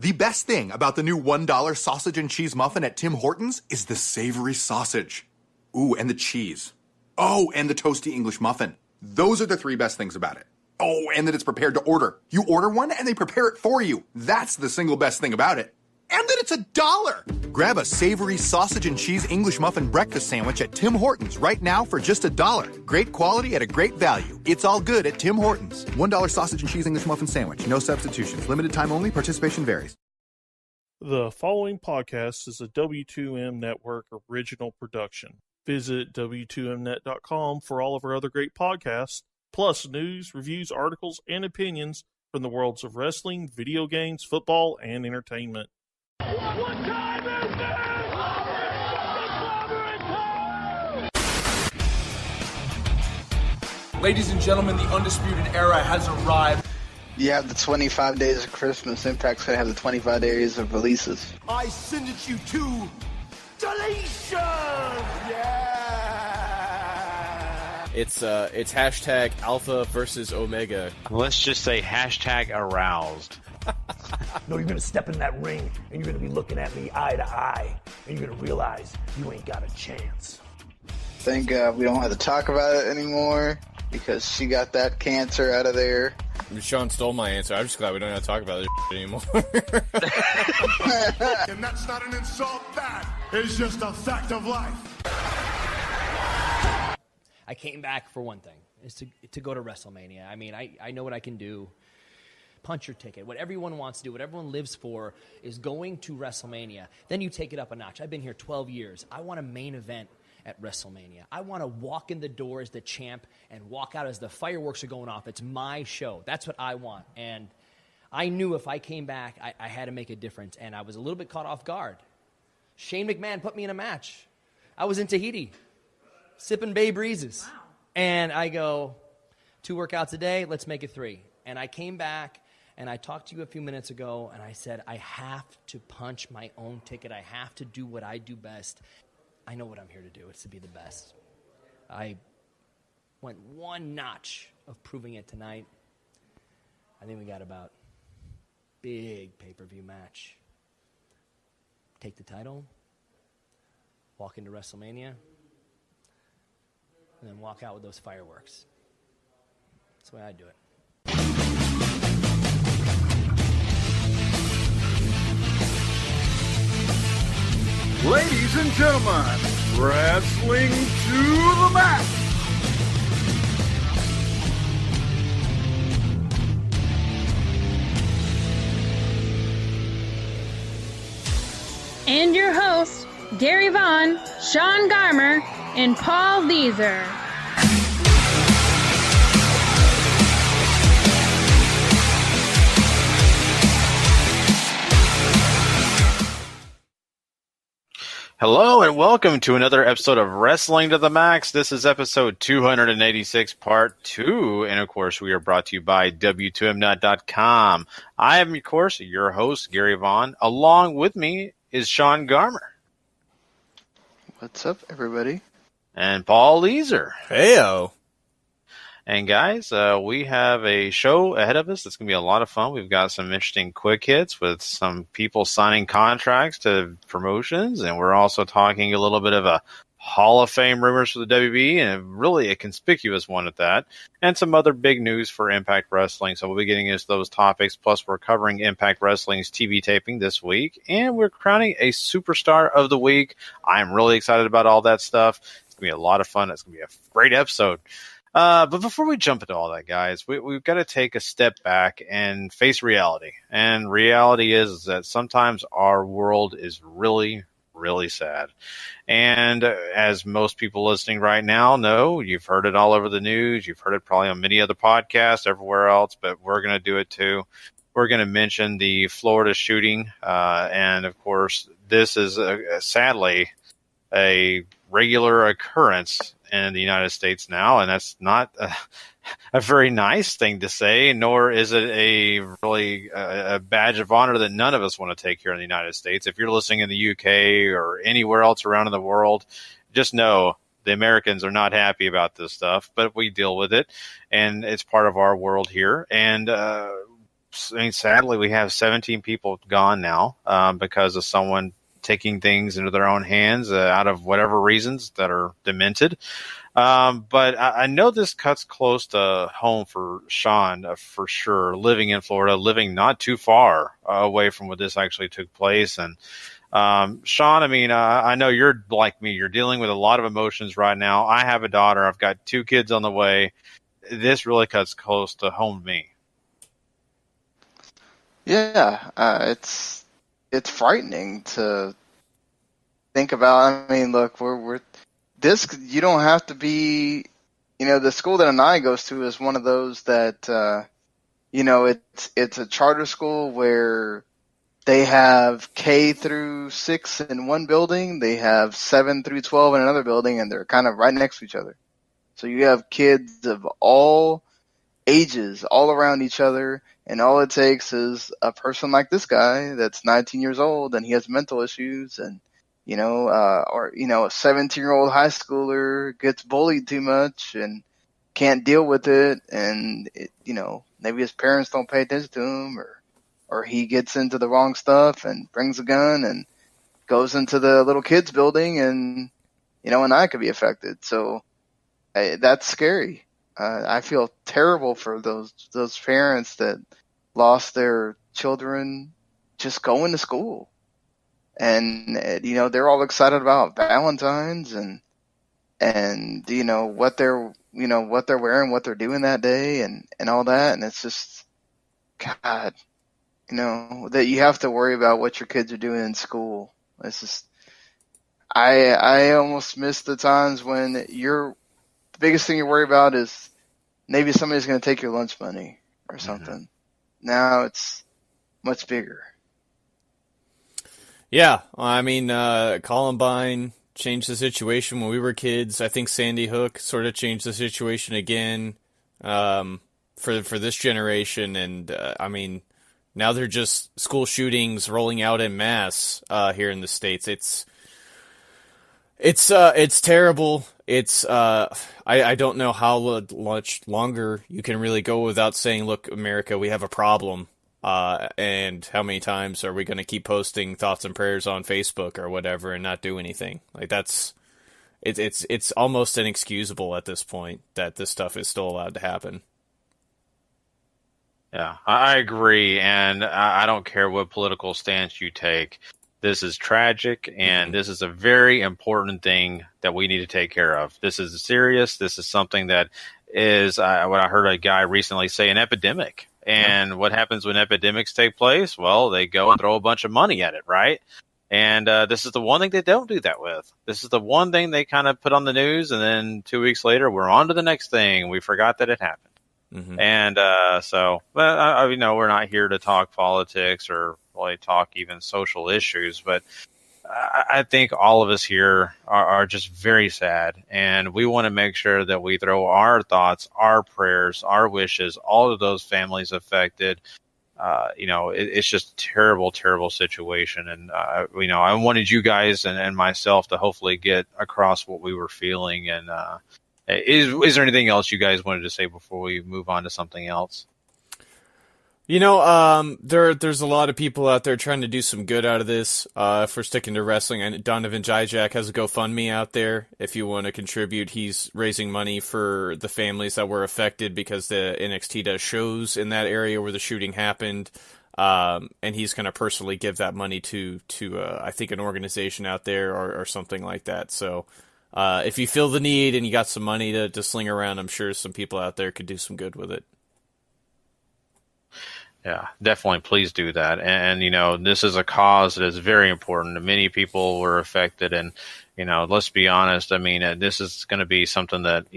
The best thing about the new $1 sausage and cheese muffin at Tim Hortons is the savory sausage. Ooh, and the cheese. Oh, and the toasty English muffin. Those are the 3 best things about it. Oh, and that it's prepared to order. You order one and they prepare it for you. That's the single best thing about it. And that it's $1. Grab a savory sausage and cheese English muffin breakfast sandwich at Tim Hortons right now for just $1. Great quality at a great value. It's all good at Tim Hortons. $1 sausage and cheese English muffin sandwich. No substitutions. Limited time only. Participation varies. The following podcast is a W2M Network original production. Visit W2Mnet.com for all of our other great podcasts, plus news, reviews, articles, and opinions from the worlds of wrestling, video games, football, and entertainment. What time is it? Ladies and gentlemen, the Undisputed Era has arrived. You have the 25 days of Christmas. Impact's going to have the 25 days of releases. I send it you to deletion! Yeah! It's hashtag Alpha versus Omega. Let's just say hashtag aroused. No, you're going to step in that ring, and you're going to be looking at me eye to eye, and you're going to realize you ain't got a chance. Thank God we don't have to talk about it anymore, because she got that cancer out of there. Sean stole my answer. I'm just glad we don't have to talk about this anymore. And that's not an insult. That is just a fact of life. I came back for one thing, is to go to WrestleMania. I mean, I know what I can do. Punch your ticket. What everyone wants to do, what everyone lives for, is going to WrestleMania. Then you take it up a notch. I've been here 12 years. I want a main event at WrestleMania. I want to walk in the door as the champ and walk out as the fireworks are going off. It's my show. That's what I want. And I knew if I came back, I had to make a difference. And I was a little bit caught off guard. Shane McMahon put me in a match. I was in Tahiti, sipping Bay Breezes. Wow. And I go, 2 workouts a day, let's make it 3. And I came back, and I talked to you a few minutes ago, and I said, I have to punch my own ticket. I have to do what I do best. I know what I'm here to do. It's to be the best. I went 1 notch of proving it tonight. I think we got about big pay-per-view match. Take the title, walk into WrestleMania, and then walk out with those fireworks. That's the way I do it. Ladies and gentlemen, wrestling to the max. And your hosts, Gary Vaughan, Sean Garmer, and Paul Leazar. Hello and welcome to another episode of Wrestling to the Max. This is episode 286, part 2. And of course, we are brought to you by W2Mnet.com. I am, of course, your host, Gary Vaughan. Along with me is Sean Garmer. What's up, everybody? And Paul Leazar. Heyo. And guys, we have a show ahead of us that's going to be a lot of fun. We've got some interesting quick hits with some people signing contracts to promotions, and we're also talking a little bit of a Hall of Fame rumors for the WB, and really a conspicuous one at that, and some other big news for Impact Wrestling. So we'll be getting into those topics, plus we're covering Impact Wrestling's TV taping this week, and we're crowning a Superstar of the Week. I'm really excited about all that stuff. It's going to be a lot of fun. It's going to be a great episode. But before we jump into all that, guys, we've got to take a step back and face reality. And reality is that sometimes our world is really, really sad. And as most people listening right now know, you've heard it all over the news. You've heard it probably on many other podcasts everywhere else, but we're going to do it too. We're going to mention the Florida shooting. And of course, this is sadly a regular occurrence in the United States now, and that's not a very nice thing to say, nor is it a really a badge of honor that none of us want to take here in the United States. If you're listening in the UK or anywhere else around in the world, just know the Americans are not happy about this stuff, but we deal with it, and it's part of our world here. And I mean, sadly, we have 17 people gone now because of someone taking things into their own hands out of whatever reasons that are demented. But I know this cuts close to home for Sean for sure, living in Florida, living not too far away from where this actually took place. And Sean, I mean, I know you're like me. You're dealing with a lot of emotions right now. I have a daughter. I've got 2 kids on the way. This really cuts close to home to me. Yeah, it's frightening to think about. I mean, look, we're this. You don't have to be. The school that Anai goes to is one of those that it's a charter school where they have K through 6 in one building, they have 7 through 12 in another building, and they're kind of right next to each other. So you have kids of all ages all around each other, and all it takes is a person like this guy that's 19 years old and he has mental issues, and a 17-year-old high schooler gets bullied too much and can't deal with it, and maybe his parents don't pay attention to him, or he gets into the wrong stuff and brings a gun and goes into the little kids building, and I could be affected. So that's scary. I feel terrible for those parents that lost their children just going to school, and they're all excited about Valentine's and what they're wearing, what they're doing that day, and all that, and it's just, God, that you have to worry about what your kids are doing in school. It's just, I almost miss the times when the biggest thing you worry about is maybe somebody's going to take your lunch money or something. Mm-hmm. Now it's much bigger. Yeah, I mean, Columbine changed the situation when we were kids. I think Sandy Hook sort of changed the situation again for this generation. And I mean, now they're just school shootings rolling out en masse here in the States. It's terrible. It's I don't know how much longer you can really go without saying, look, America, we have a problem. And how many times are we going to keep posting thoughts and prayers on Facebook or whatever and not do anything? Like it's almost inexcusable at this point that this stuff is still allowed to happen. Yeah, I agree, and I don't care what political stance you take. This is tragic, and this is a very important thing that we need to take care of. This is serious. This is something that is what I heard a guy recently say, an epidemic. And what happens when epidemics take place? Well, they go and throw a bunch of money at it, right? And this is the one thing they don't do that with. This is the one thing they kind of put on the news, and then 2 weeks later, we're on to the next thing. We forgot that it happened. Mm-hmm. And we're not here to talk politics or really talk even social issues, but I think all of us here are just very sad, and we want to make sure that we throw our thoughts, our prayers, our wishes, all of those families affected. It's just terrible, terrible situation. And, I wanted you guys and myself to hopefully get across what we were feeling. And is there anything else you guys wanted to say before we move on to something else? There's a lot of people out there trying to do some good out of this. If we're sticking to wrestling, and Donovan Jijak has a GoFundMe out there. If you want to contribute, he's raising money for the families that were affected because the NXT does shows in that area where the shooting happened. And he's going to personally give that money to I think an organization out there or something like that. So, if you feel the need and you got some money to sling around, I'm sure some people out there could do some good with it. Yeah, definitely. Please do that. And, this is a cause that is very important. Many people were affected. And, let's be honest. I mean, this is going to be something that,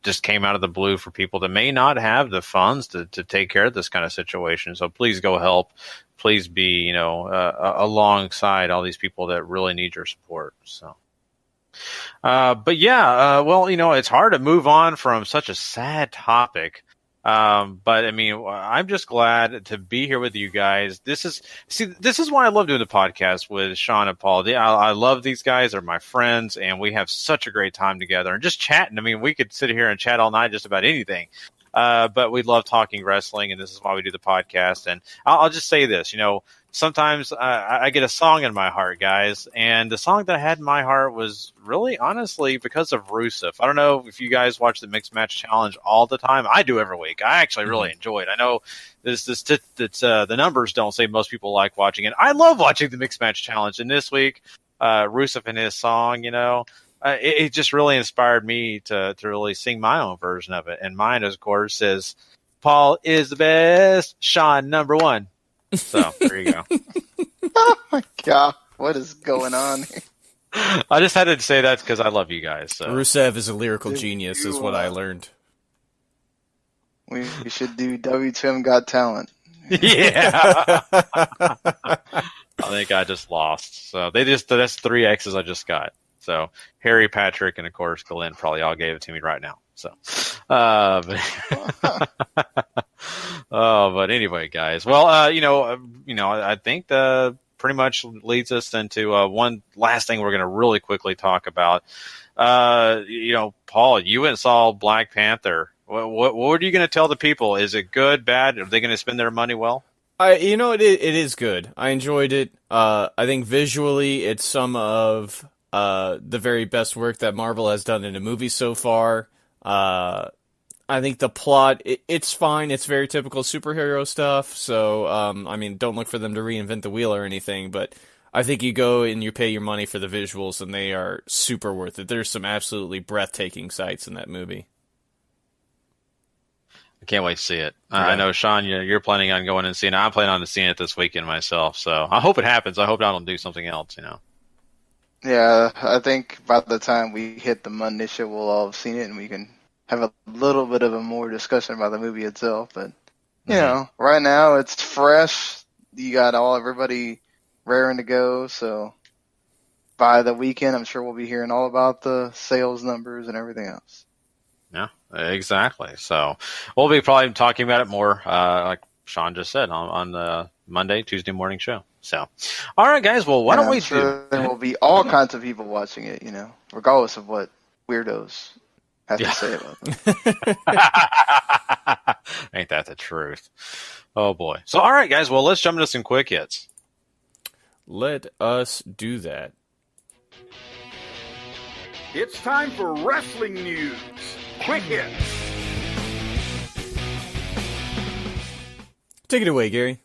just came out of the blue for people that may not have the funds to take care of this kind of situation. So please go help. Please be, alongside all these people that really need your support. So. It's hard to move on from such a sad topic. But I mean, I'm just glad to be here with you guys. This is why I love doing the podcast with Sean and Paul. I love these guys. They're my friends, and we have such a great time together and just chatting. I mean, we could sit here and chat all night just about anything. But we love talking wrestling, and this is why we do the podcast. And I'll just say this, sometimes I get a song in my heart, guys, and the song that I had in my heart was really, honestly, because of Rusev. I don't know if you guys watch the Mixed Match Challenge all the time. I do every week. I actually really enjoy it. I know the numbers don't say most people like watching it. I love watching the Mixed Match Challenge, and this week, Rusev and his song, it just really inspired me to really sing my own version of it. And mine, of course, says, Paul is the best, Sean number one. So, there you go. Oh, my God. What is going on here? I just had to say that because I love you guys. So. Rusev is a lyrical genius, is what I learned. We should do W2M Got Talent. Yeah. I think I just lost. So that's 3 X's I just got. So Harry, Patrick, and of course Glenn probably all gave it to me right now. So, but anyway, guys. Well, I think pretty much leads us into one last thing we're going to really quickly talk about. Paul, you went and saw Black Panther. What are you going to tell the people? Is it good, bad? Are they going to spend their money well? It is good. I enjoyed it. I think visually it's some of the very best work that Marvel has done in a movie so far. I think the plot, it's fine. It's very typical superhero stuff. So, don't look for them to reinvent the wheel or anything, but I think you go and you pay your money for the visuals and they are super worth it. There's some absolutely breathtaking sights in that movie. I can't wait to see it. I know, Sean, you're planning on going and seeing it. I'm planning on seeing it this weekend myself. So I hope it happens. I hope I don't do something else, Yeah, I think by the time we hit the Monday show, we'll all have seen it and we can have a little bit of a more discussion about the movie itself. But, right now it's fresh. You got everybody raring to go. So by the weekend, I'm sure we'll be hearing all about the sales numbers and everything else. Yeah, exactly. So we'll be probably talking about it more, like Sean just said, on the Monday, Tuesday morning show. So, all right, guys. Well, why don't we do? There will be all kinds of people watching it, regardless of what weirdos have to say about them. Ain't that the truth? Oh boy. So, all right, guys. Well, let's jump into some quick hits. Let us do that. It's time for wrestling news. Quick hits. Take it away, Gary.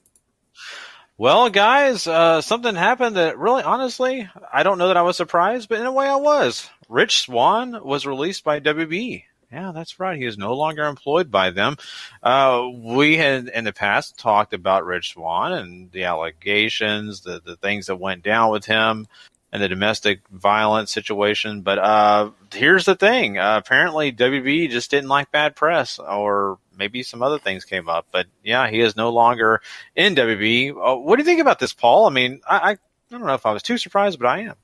Well, guys, something happened that really, honestly, I don't know that I was surprised, but in a way I was. Rich Swann was released by WB. Yeah, that's right. He is no longer employed by them. We had in the past talked about Rich Swann and the allegations, the things that went down with him and the domestic violence situation. But here's the thing. Apparently, WB just didn't like bad press, or maybe some other things came up. But, yeah, he is no longer in WB. What do you think about this, Paul? I mean, I don't know if I was too surprised, but I am.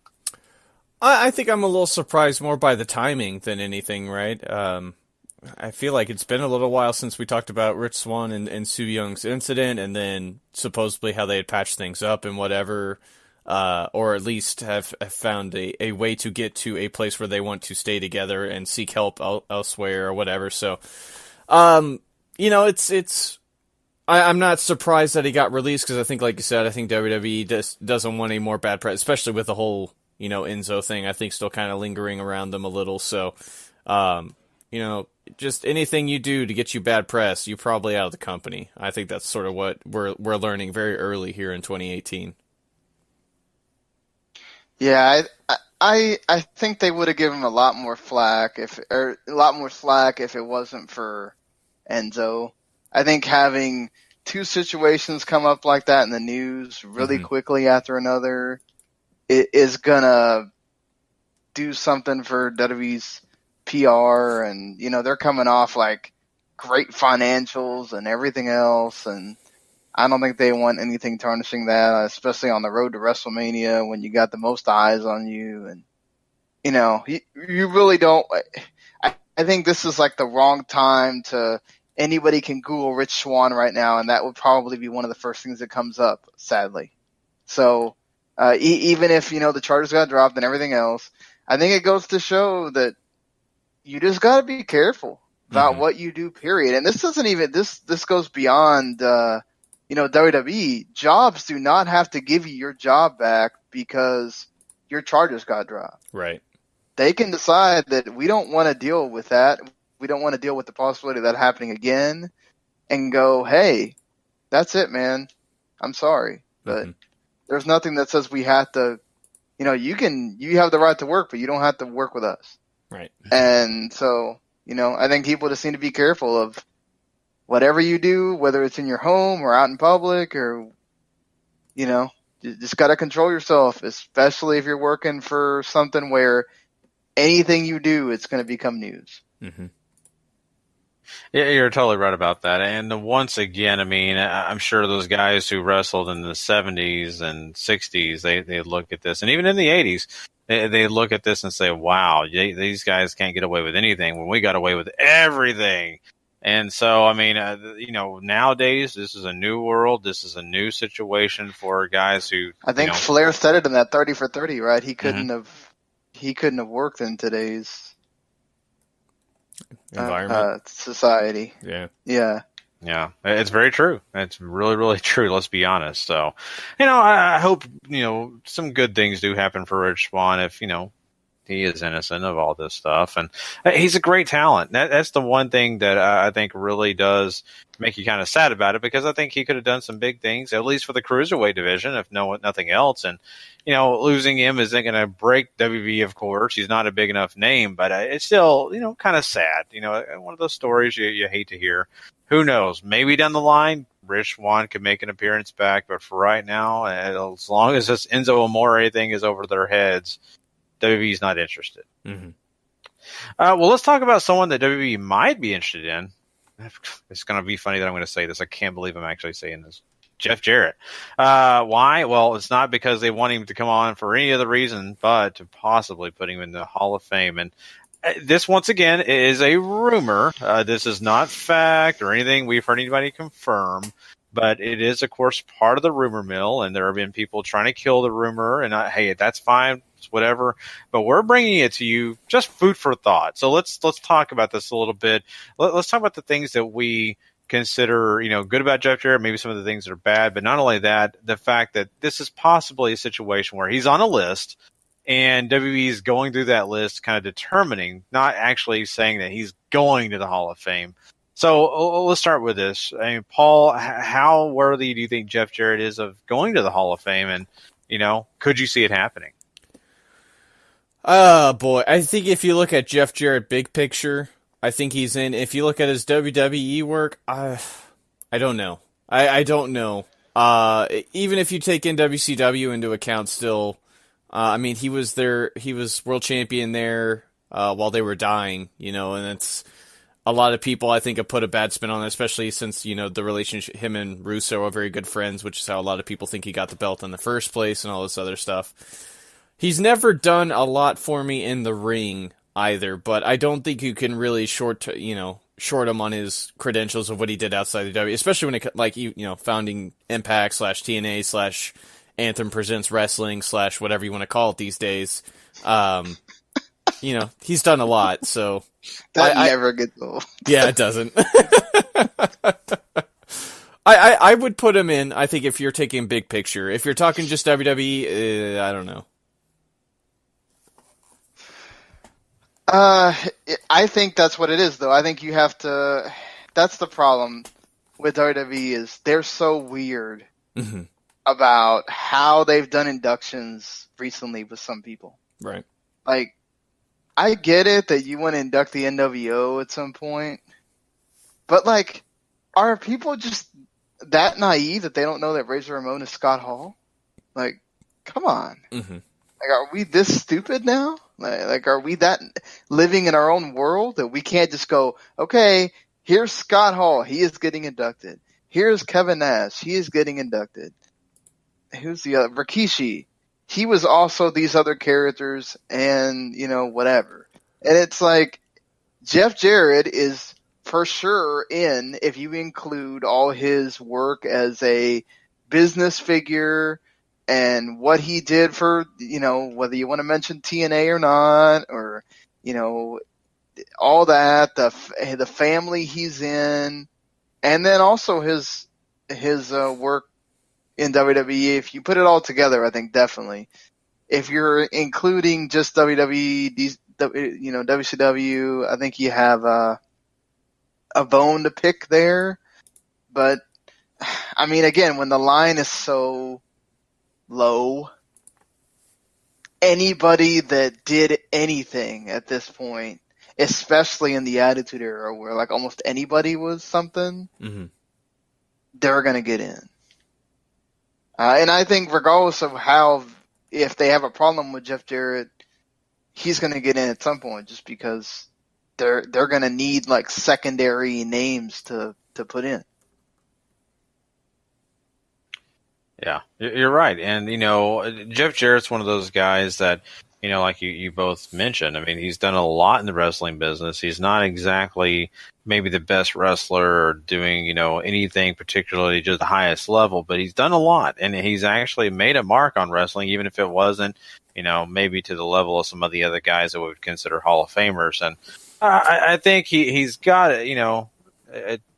I think I'm a little surprised more by the timing than anything, right? I feel like it's been a little while since we talked about Rich Swann and Su Young's incident, and then supposedly how they had patched things up and whatever. Or at least have found a way to get to a place where they want to stay together and seek help elsewhere or whatever. So, I'm not surprised that he got released because I think, like you said, I think WWE doesn't want any more bad press, especially with the whole, Enzo thing, I think still kind of lingering around them a little. So, just anything you do to get you bad press, you're probably out of the company. I think that's sort of what we're learning very early here in 2018. Yeah, I think they would have given him a lot more flack if it wasn't for Enzo. I think having two situations come up like that in the news really quickly after another is gonna do something for WWE's PR, and they're coming off like great financials and everything else, and I don't think they want anything tarnishing that, especially on the road to WrestleMania when you got the most eyes on you. And, you really don't. I think this is like the wrong time to. Anybody can Google Rich Swann right now, and that would probably be one of the first things that comes up, sadly. So, even if, the charges got dropped and everything else, I think it goes to show that you just got to be careful. about what you do, period. And this doesn't even, this goes beyond, WWE. Jobs do not have to give you your job back because your charges got dropped. Right. They can decide that we don't want to deal with that. We don't want to deal with the possibility of that happening again, and go, hey, that's it, man. I'm sorry. But there's nothing that says we have to, you have the right to work, but you don't have to work with us. Right. And so, I think people just need to be careful of whatever you do, whether it's in your home or out in public, or, you just got to control yourself, especially if you're working for something where anything you do, it's going to become news. Yeah, you're totally right about that. And once again, I mean, I'm sure those guys who wrestled in the 70s and 60s, they look at this, and even in the 80s, they look at this and say, wow, these guys can't get away with anything when we got away with everything. And so, I mean, nowadays, this is a new world. This is a new situation for guys who, I think Flair said it in that 30 for 30, right? He couldn't have worked in today's environment, society. Yeah. It's very true. It's really, really true. Let's be honest. So, I hope some good things do happen for Rich Swann if he is innocent of all this stuff, and he's a great talent. That's the one thing that I think really does make you kind of sad about it, because I think he could have done some big things, at least for the cruiserweight division, if nothing else. And losing him isn't going to break WB, of course. He's not a big enough name, but it's still kind of sad. One of those stories you hate to hear. Who knows? Maybe down the line, Rich Swann could make an appearance back, but for right now, as long as this Enzo Amore thing is over their heads, WWE's not interested. Well, let's talk about someone that WWE might be interested in. It's going to be funny that I'm going to say this. I can't believe I'm actually saying this. Jeff Jarrett. Why? Well, it's not because they want him to come on for any other reason, but to possibly put him in the Hall of Fame. And this, once again, is a rumor. This is not fact or anything we've heard anybody confirm. But it is, of course, part of the rumor mill, and there have been people trying to kill the rumor, and hey, that's fine, it's whatever. But we're bringing it to you, just food for thought. So let's talk about this a little bit. Let's talk about the things that we consider, good about Jeff Jarrett, maybe some of the things that are bad, but not only that, the fact that this is possibly a situation where he's on a list, and WWE is going through that list, kind of determining, not actually saying that he's going to the Hall of Fame. So let's start with this. I mean, Paul, how worthy do you think Jeff Jarrett is of going to the Hall of Fame? And, could you see it happening? Boy, I think if you look at Jeff Jarrett big picture, I think he's in. If you look at his WWE work, I don't know. I don't know. Even if you take WCW into account still, I mean, he was world champion there while they were dying, and it's... A lot of people, I think, have put a bad spin on it, especially since, the relationship, him and Russo are very good friends, which is how a lot of people think he got the belt in the first place and all this other stuff. He's never done a lot for me in the ring either, but I don't think you can really short him on his credentials of what he did outside the WWE, especially when it, founding Impact / TNA / Anthem Presents Wrestling / whatever you want to call it these days. He's done a lot, so... That never gets old. Yeah, it doesn't. I would put him in, I think, if you're taking big picture. If you're talking just WWE, I don't know. I think that's what it is, though. I think you have to... That's the problem with WWE, is they're so weird about how they've done inductions recently with some people. Right. Like, I get it that you want to induct the NWO at some point, but are people just that naive that they don't know that Razor Ramon is Scott Hall? Like, come on. Are we this stupid now? Are we that living in our own world that we can't just go, okay, here's Scott Hall, he is getting inducted. Here's Kevin Nash, he is getting inducted. Who's the other? Rikishi. He was also these other characters and, whatever. And it's like, Jeff Jarrett is for sure in, if you include all his work as a business figure and what he did for, whether you want to mention TNA or not, or, all that, the family he's in, and then also his work in WWE. If you put it all together, I think definitely. If you're including just WWE, WCW, I think you have a bone to pick there. But I mean, again, when the line is so low, anybody that did anything at this point, especially in the Attitude Era, where like almost anybody was something, they're gonna get in. And I think regardless of if they have a problem with Jeff Jarrett, he's gonna get in at some point, just because they're gonna need like secondary names to put in. Yeah, you're right. And, Jeff Jarrett's one of those guys that, like you both mentioned, I mean, he's done a lot in the wrestling business. He's not exactly maybe the best wrestler or doing, anything particularly to the highest level, but he's done a lot. And he's actually made a mark on wrestling, even if it wasn't, maybe to the level of some of the other guys that we would consider Hall of Famers. And I think he's got, a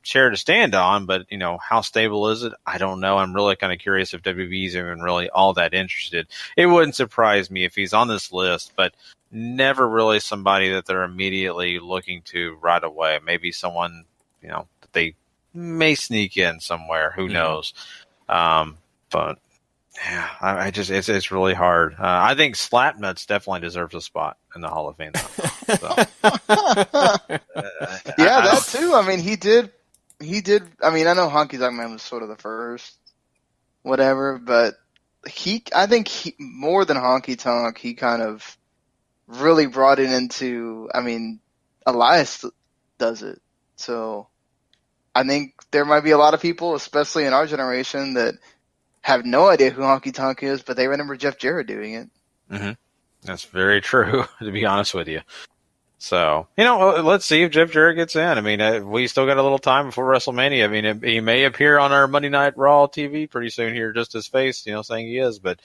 chair to stand on, but how stable is it? I don't know. I'm really kind of curious if WWE's even really all that interested. It wouldn't surprise me if he's on this list, but never really somebody that they're immediately looking to right away. Maybe someone that they may sneak in somewhere. Who knows? But yeah, I just it's really hard. I think Slapnuts definitely deserves a spot in the Hall of Fame. Yeah, that too. I mean, he did. I mean, I know Honky Tonk Man was sort of the first, whatever, but I think more than Honky Tonk, he kind of really brought it into. I mean, Elias does it, so I think there might be a lot of people, especially in our generation, that have no idea who Honky Tonk is, but they remember Jeff Jarrett doing it. Mm-hmm. That's very true, to be honest with you. So, let's see if Jeff Jarrett gets in. I mean, we still got a little time before WrestleMania. I mean, he may appear on our Monday Night Raw TV pretty soon here, just his face, saying he is. But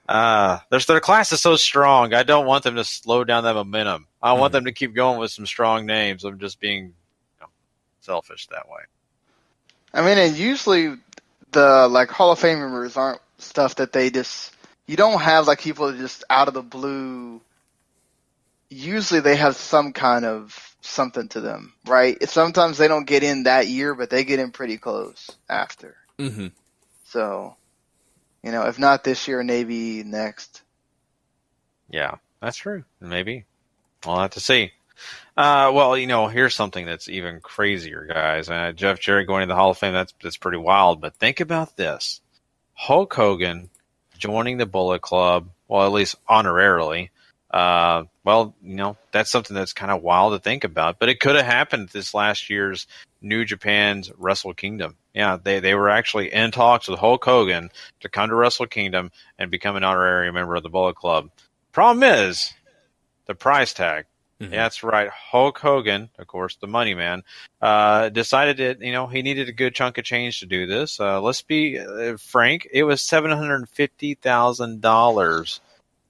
their class is so strong. I don't want them to slow down that momentum. I want them to keep going with some strong names. I'm just being selfish that way. I mean, and usually the Hall of Fame members aren't stuff that they just. You don't have people just out of the blue. Usually they have some kind of something to them, right? Sometimes they don't get in that year, but they get in pretty close after. Mm-hmm. So, if not this year, maybe next. Yeah, that's true. Maybe. We'll have to see. Well, here's something that's even crazier, guys. Jeff Jarrett going to the Hall of Fame, that's pretty wild. But think about this. Hulk Hogan joining the Bullet Club, well, at least honorarily. That's something that's kind of wild to think about, but it could have happened this last year's New Japan's Wrestle Kingdom. Yeah, they were actually in talks with Hulk Hogan to come to Wrestle Kingdom and become an honorary member of the Bullet Club. Problem is the price tag. Mm-hmm. Yeah, that's right. Hulk Hogan, of course, the money man, decided that, he needed a good chunk of change to do this. Let's be frank. It was $750,000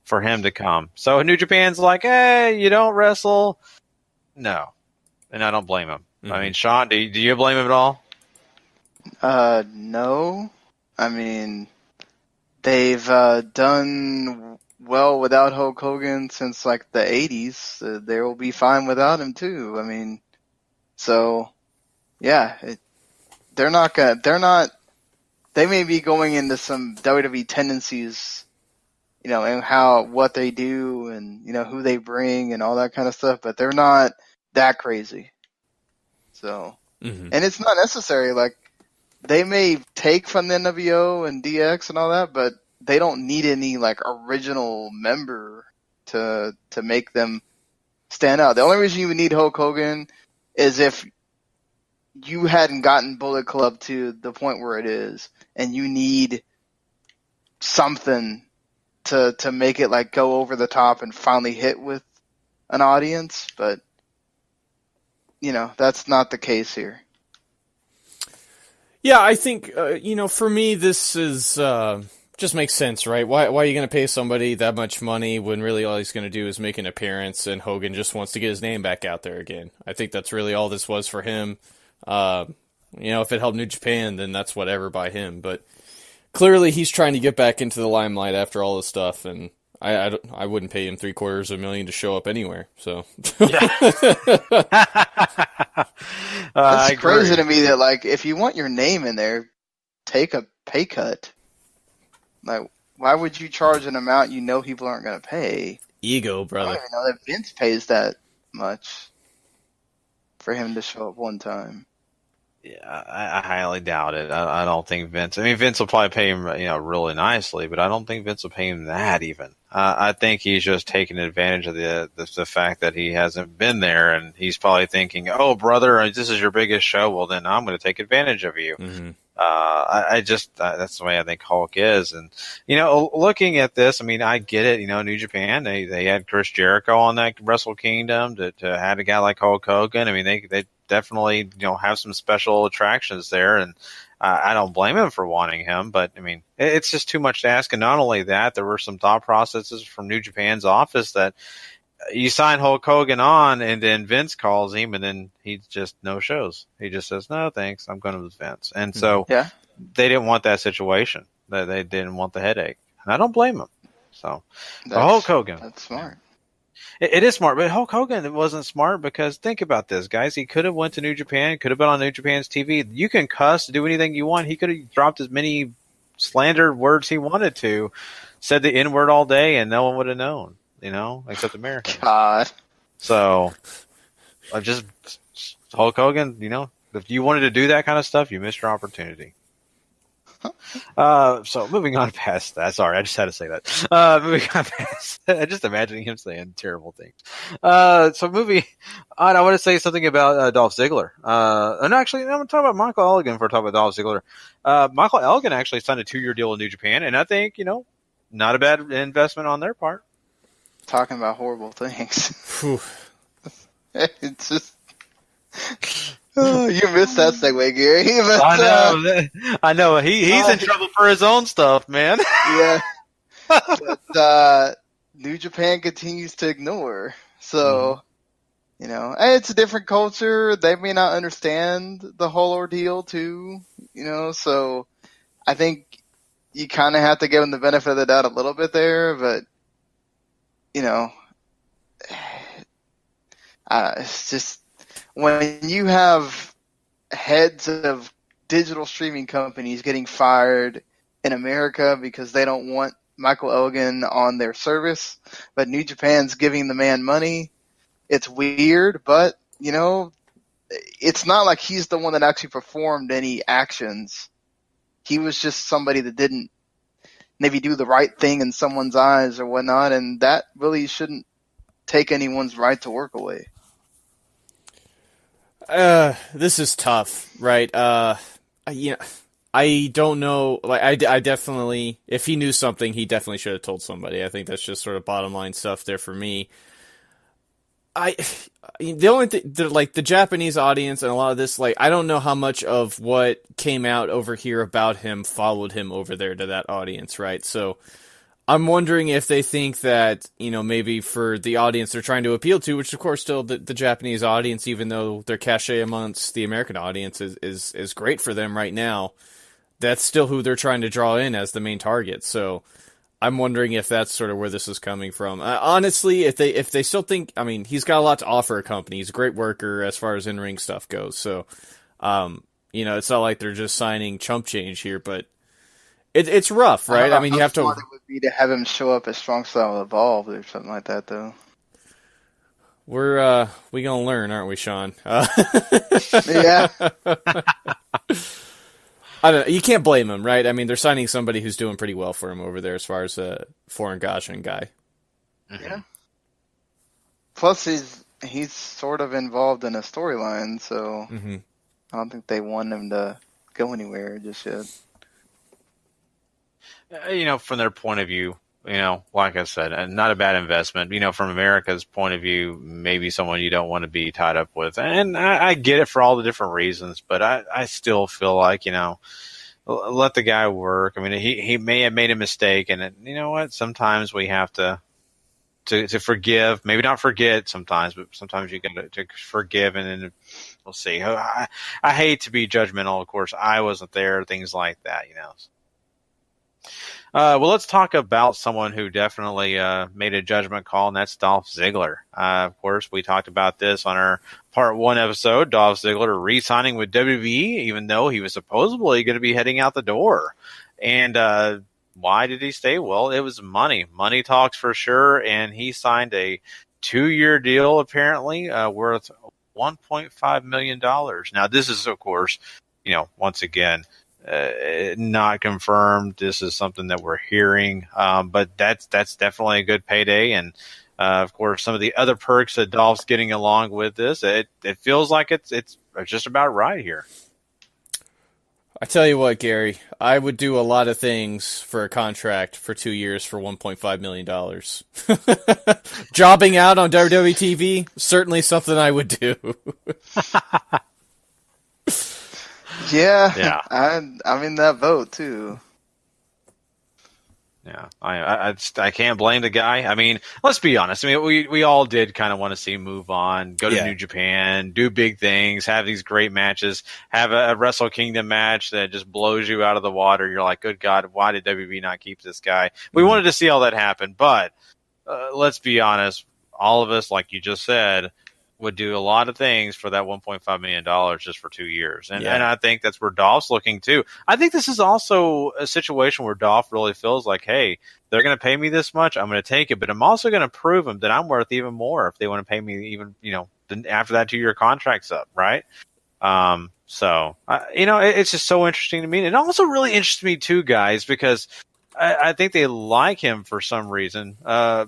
for him to come. So New Japan's like, hey, you don't wrestle? No. And I don't blame him. Mm-hmm. I mean, Sean, do you blame him at all? No. I mean, they've done well without Hulk Hogan since the 80s. They will be fine without him too. I mean, so yeah, they may be going into some WWE tendencies, and what they do and, who they bring and all that kind of stuff, but they're not that crazy. So, and it's not necessary. They may take from the NWO and DX and all that, but they don't need any original member to make them stand out. The only reason you would need Hulk Hogan is if you hadn't gotten Bullet Club to the point where it is, and you need something to make it go over the top and finally hit with an audience, but that's not the case here. Yeah, I think for me this is Just makes sense, right? Why are you going to pay somebody that much money when really all he's going to do is make an appearance, and Hogan just wants to get his name back out there again? I think that's really all this was for him. If it helped New Japan, then that's whatever by him. But clearly, he's trying to get back into the limelight after all this stuff, and I wouldn't pay him $750,000 to show up anywhere. So it's crazy to me that, like, if you want your name in there, take a pay cut. Like, why would you charge an amount you know people aren't going to pay? Ego, brother. I don't even know that Vince pays that much for him to show up one time. Yeah, I highly doubt it. I don't think Vince. I mean, Vince will probably pay him, really nicely, but I don't think Vince will pay him that even. I think he's just taking advantage of the fact that he hasn't been there, and he's probably thinking, "Oh, brother, this is your biggest show. Well, then I'm going to take advantage of you." Mm-hmm. That's the way I think Hulk is. And, looking at this, I mean, I get it, New Japan, they had Chris Jericho on that Wrestle Kingdom to add a guy like Hulk Hogan. I mean, they definitely, have some special attractions there. And I don't blame him for wanting him, but I mean, it's just too much to ask. And not only that, there were some thought processes from New Japan's office that you sign Hulk Hogan on, and then Vince calls him, and then he just no shows. He just says, "No, thanks, I'm going with Vince." And so they didn't want that situation. They didn't want the headache, and I don't blame them. So Hulk Hogan, that's smart. It is smart, but Hulk Hogan wasn't smart because think about this, guys. He could have went to New Japan, could have been on New Japan's TV. You can cuss, do anything you want. He could have dropped as many slandered words he wanted to, said the N-word all day, and no one would have known. Except Americans. God. So, Hulk Hogan, if you wanted to do that kind of stuff, you missed your opportunity. So moving on past that. Sorry, I just had to say that. Moving on past that. Just imagining him saying terrible things. So moving on, I want to say something about Dolph Ziggler. And actually, I'm going to talk about Michael Elgin before I talk about Dolph Ziggler. Michael Elgin actually signed a 2-year deal with New Japan, and I think, not a bad investment on their part. Talking about horrible things. It's just you missed that segue, Gary. But, I know. He's in trouble for his own stuff, man. Yeah. But New Japan continues to ignore. So, it's a different culture. They may not understand the whole ordeal too. So I think you kind of have to give them the benefit of the doubt a little bit there, but. It's just when you have heads of digital streaming companies getting fired in America because they don't want Michael Elgin on their service, but New Japan's giving the man money, it's weird, but, it's not like he's the one that actually performed any actions. He was just somebody that didn't maybe do the right thing in someone's eyes or whatnot, and that really shouldn't take anyone's right to work away. This is tough, right? I don't know. Like, I definitely, if he knew something, he definitely should have told somebody. I think that's just sort of bottom line stuff there for me. The only thing, like the Japanese audience and a lot of this, like, I don't know how much of what came out over here about him followed him over there to that audience, right? So I'm wondering if they think that, maybe for the audience they're trying to appeal to, which of course still the Japanese audience, even though their cachet amongst the American audience is great for them right now, that's still who they're trying to draw in as the main target. So I'm wondering if that's sort of where this is coming from. Honestly, if they still think, he's got a lot to offer a company. He's a great worker as far as in-ring stuff goes. So, it's not like they're just signing chump change here, but it's rough, right? You have to. It would be to have him show up as Strong Style Evolved or something like that, though. We gonna learn, aren't we, Sean? Yeah. I don't know. You can't blame him, right? They're signing somebody who's doing pretty well for him over there as far as a foreign Goshen guy. Yeah. Plus, he's sort of involved in a storyline, so I don't think they want him to go anywhere just yet. From their point of view, like I said, not a bad investment. From America's point of view, maybe someone you don't want to be tied up with. And I get it for all the different reasons, but I still feel like, let the guy work. I mean, he may have made a mistake, and you know what? Sometimes we have to forgive, maybe not forget sometimes, but sometimes you got to forgive, and then we'll see. I hate to be judgmental. Of course, I wasn't there, things like that, you know. Well, let's talk about someone who definitely made a judgment call, and that's Dolph Ziggler. Of course, we talked about this on our Part 1 episode, Dolph Ziggler re-signing with WWE, even though he was supposedly going to be heading out the door. And why did he stay? Well, it was money. Money talks for sure, and he signed a 2-year deal, apparently, worth $1.5 million. Now, this is, of course, you know, once again, not confirmed. This is something that we're hearing, but that's definitely a good payday. And of course, some of the other perks that Dolph's getting along with this, it feels like it's just about right here. I tell you what, Gary, I would do a lot of things for a contract for 2 years for $1.5 million. Jobbing out on WWE TV, certainly something I would do. Yeah. I'm in that boat too. Yeah, I can't blame the guy. I mean, let's be honest. I mean, we all did kind of want to see him move on, go to New Japan, do big things, have these great matches, have a Wrestle Kingdom match that just blows you out of the water. You're like, good God, why did WWE not keep this guy? We wanted to see all that happen, but let's be honest. All of us, like you just said, would do a lot of things for that $1.5 million just for 2 years. And I think that's where Dolph's looking too. I think this is also a situation where Dolph really feels like, hey, they're going to pay me this much. I'm going to take it, but I'm also going to prove them that I'm worth even more if they want to pay me even, you know, after that 2-year contract's up. Right. So, you know, it's just so interesting to me. And it also really interests me too, guys, because I think they like him for some reason,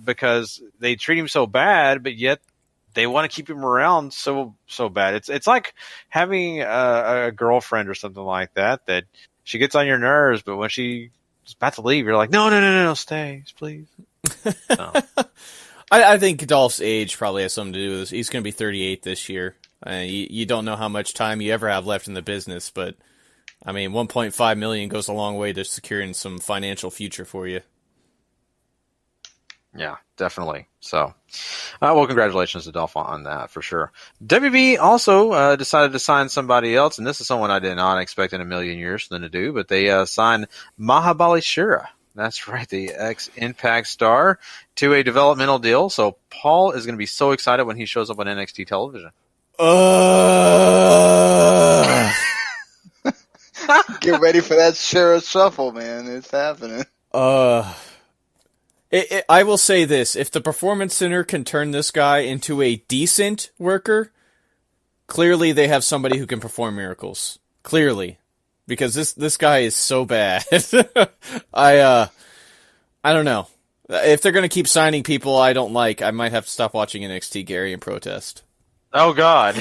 because they treat him so bad, but yet they want to keep him around so bad. It's like having a girlfriend or something like that she gets on your nerves, but when she's about to leave, you're like, no, stay, please. No. I think Dolph's age probably has something to do with this. He's going to be 38 this year. You don't know how much time you ever have left in the business, but I mean, $1.5 million goes a long way to securing some financial future for you. Yeah, definitely. So, well, congratulations to Dolph on that for sure. WB also decided to sign somebody else, and this is someone I did not expect in a million years for them to do, but they signed Mahabali Shira. That's right, the ex-Impact star, to a developmental deal. So Paul is going to be so excited when he shows up on NXT television. Get ready for that Shira shuffle, man. It's happening. I will say this. If the Performance Center can turn this guy into a decent worker, clearly they have somebody who can perform miracles. Clearly. Because this guy is so bad. I don't know. If they're going to keep signing people I don't like, I might have to stop watching NXT, Gary, and protest. Oh, God.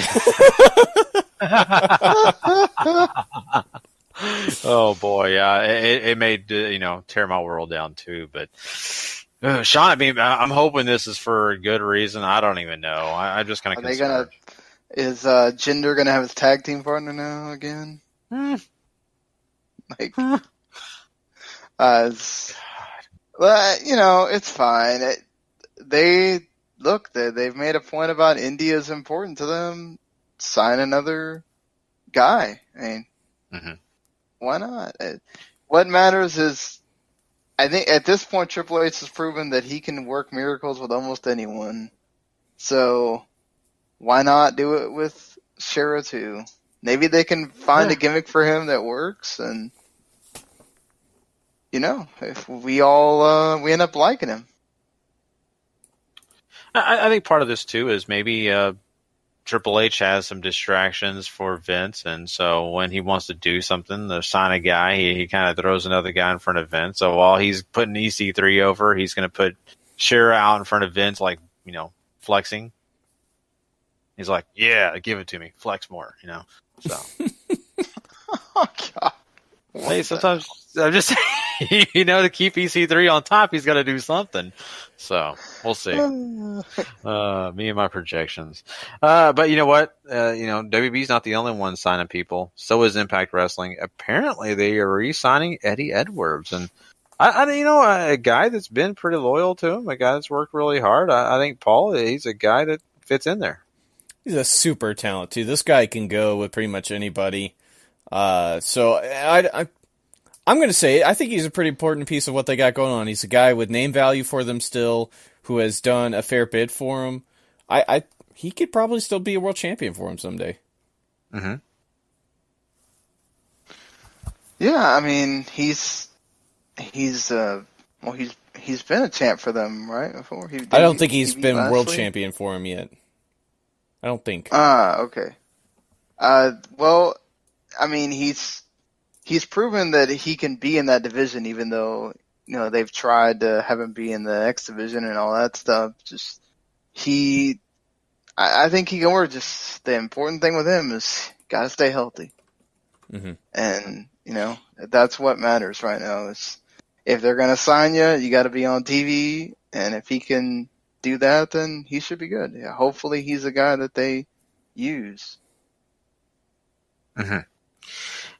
Oh, boy, yeah. It made, tear my world down, too. But, Sean, I mean, I'm hoping this is for a good reason. I don't even know. I'm just kind of concerned. Is Jinder going to have his tag team partner now again? Well, it's fine. They've made a point about India is important to them. Sign another guy. I mean, why not? What matters is, I think at this point, Triple H has proven that he can work miracles with almost anyone. So why not do it with Shira too? Maybe they can find a gimmick for him that works, and if we all we end up liking him. I think part of this too is maybe Triple H has some distractions for Vince, and so when he wants to do something, to sign a guy, he kind of throws another guy in front of Vince. So while he's putting EC3 over, he's going to put Shira out in front of Vince, like, flexing. He's like, yeah, give it to me. Flex more, So. Oh, God. Hey, sometimes I'm just saying. To keep EC3 on top, he's got to do something. So we'll see. Me and my projections. But you know what? WB's not the only one signing people. So is Impact Wrestling. Apparently, they are re-signing Eddie Edwards, and a guy that's been pretty loyal to him, a guy that's worked really hard. I think Paul, he's a guy that fits in there. He's a super talent too. This guy can go with pretty much anybody. So I'm going to say I think he's a pretty important piece of what they got going on. He's a guy with name value for them still, who has done a fair bit for him. He could probably still be a world champion for him someday. Mm-hmm. Yeah, I mean he's been a champ for them, right? Before I don't think he's been world champion for him yet. I don't think. Okay. Well, I mean he's proven that he can be in that division, even though they've tried to have him be in the X division and all that stuff. I think he can work. Just the important thing with him is gotta stay healthy, and that's what matters right now. Is if they're gonna sign you, you got to be on TV, and if he can do that, then he should be good. Yeah, hopefully he's a guy that they use. Mm-hmm.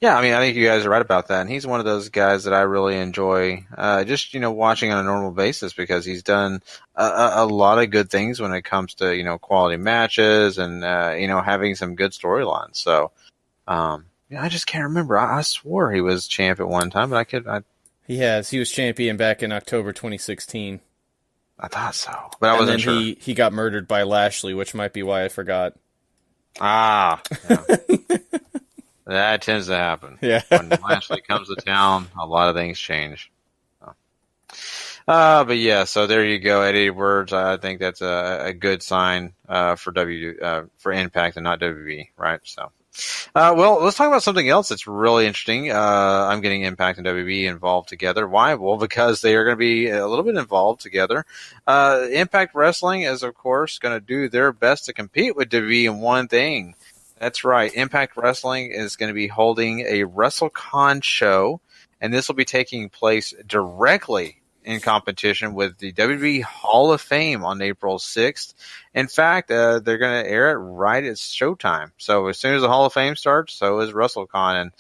Yeah, I mean, I think you guys are right about that. And he's one of those guys that I really enjoy watching on a normal basis because he's done a lot of good things when it comes to, quality matches and, having some good storylines. So, I just can't remember. I swore he was champ at one time, but He has. He was champion back in October 2016. I thought so, but I wasn't sure. He got murdered by Lashley, which might be why I forgot. Yeah. That tends to happen. Yeah. When Lashley comes to town, a lot of things change. But yeah, so there you go, Eddie Edwards. I think that's a good sign for Impact and not WB, right? So, well, let's talk about something else that's really interesting. I'm getting Impact and WB involved together. Why? Well, because they are going to be a little bit involved together. Impact Wrestling is, of course, going to do their best to compete with WB in one thing. That's right. Impact Wrestling is going to be holding a WrestleCon show, and this will be taking place directly in competition with the WWE Hall of Fame on April 6th. In fact, they're going to air it right at showtime. So as soon as the Hall of Fame starts, so is WrestleCon. And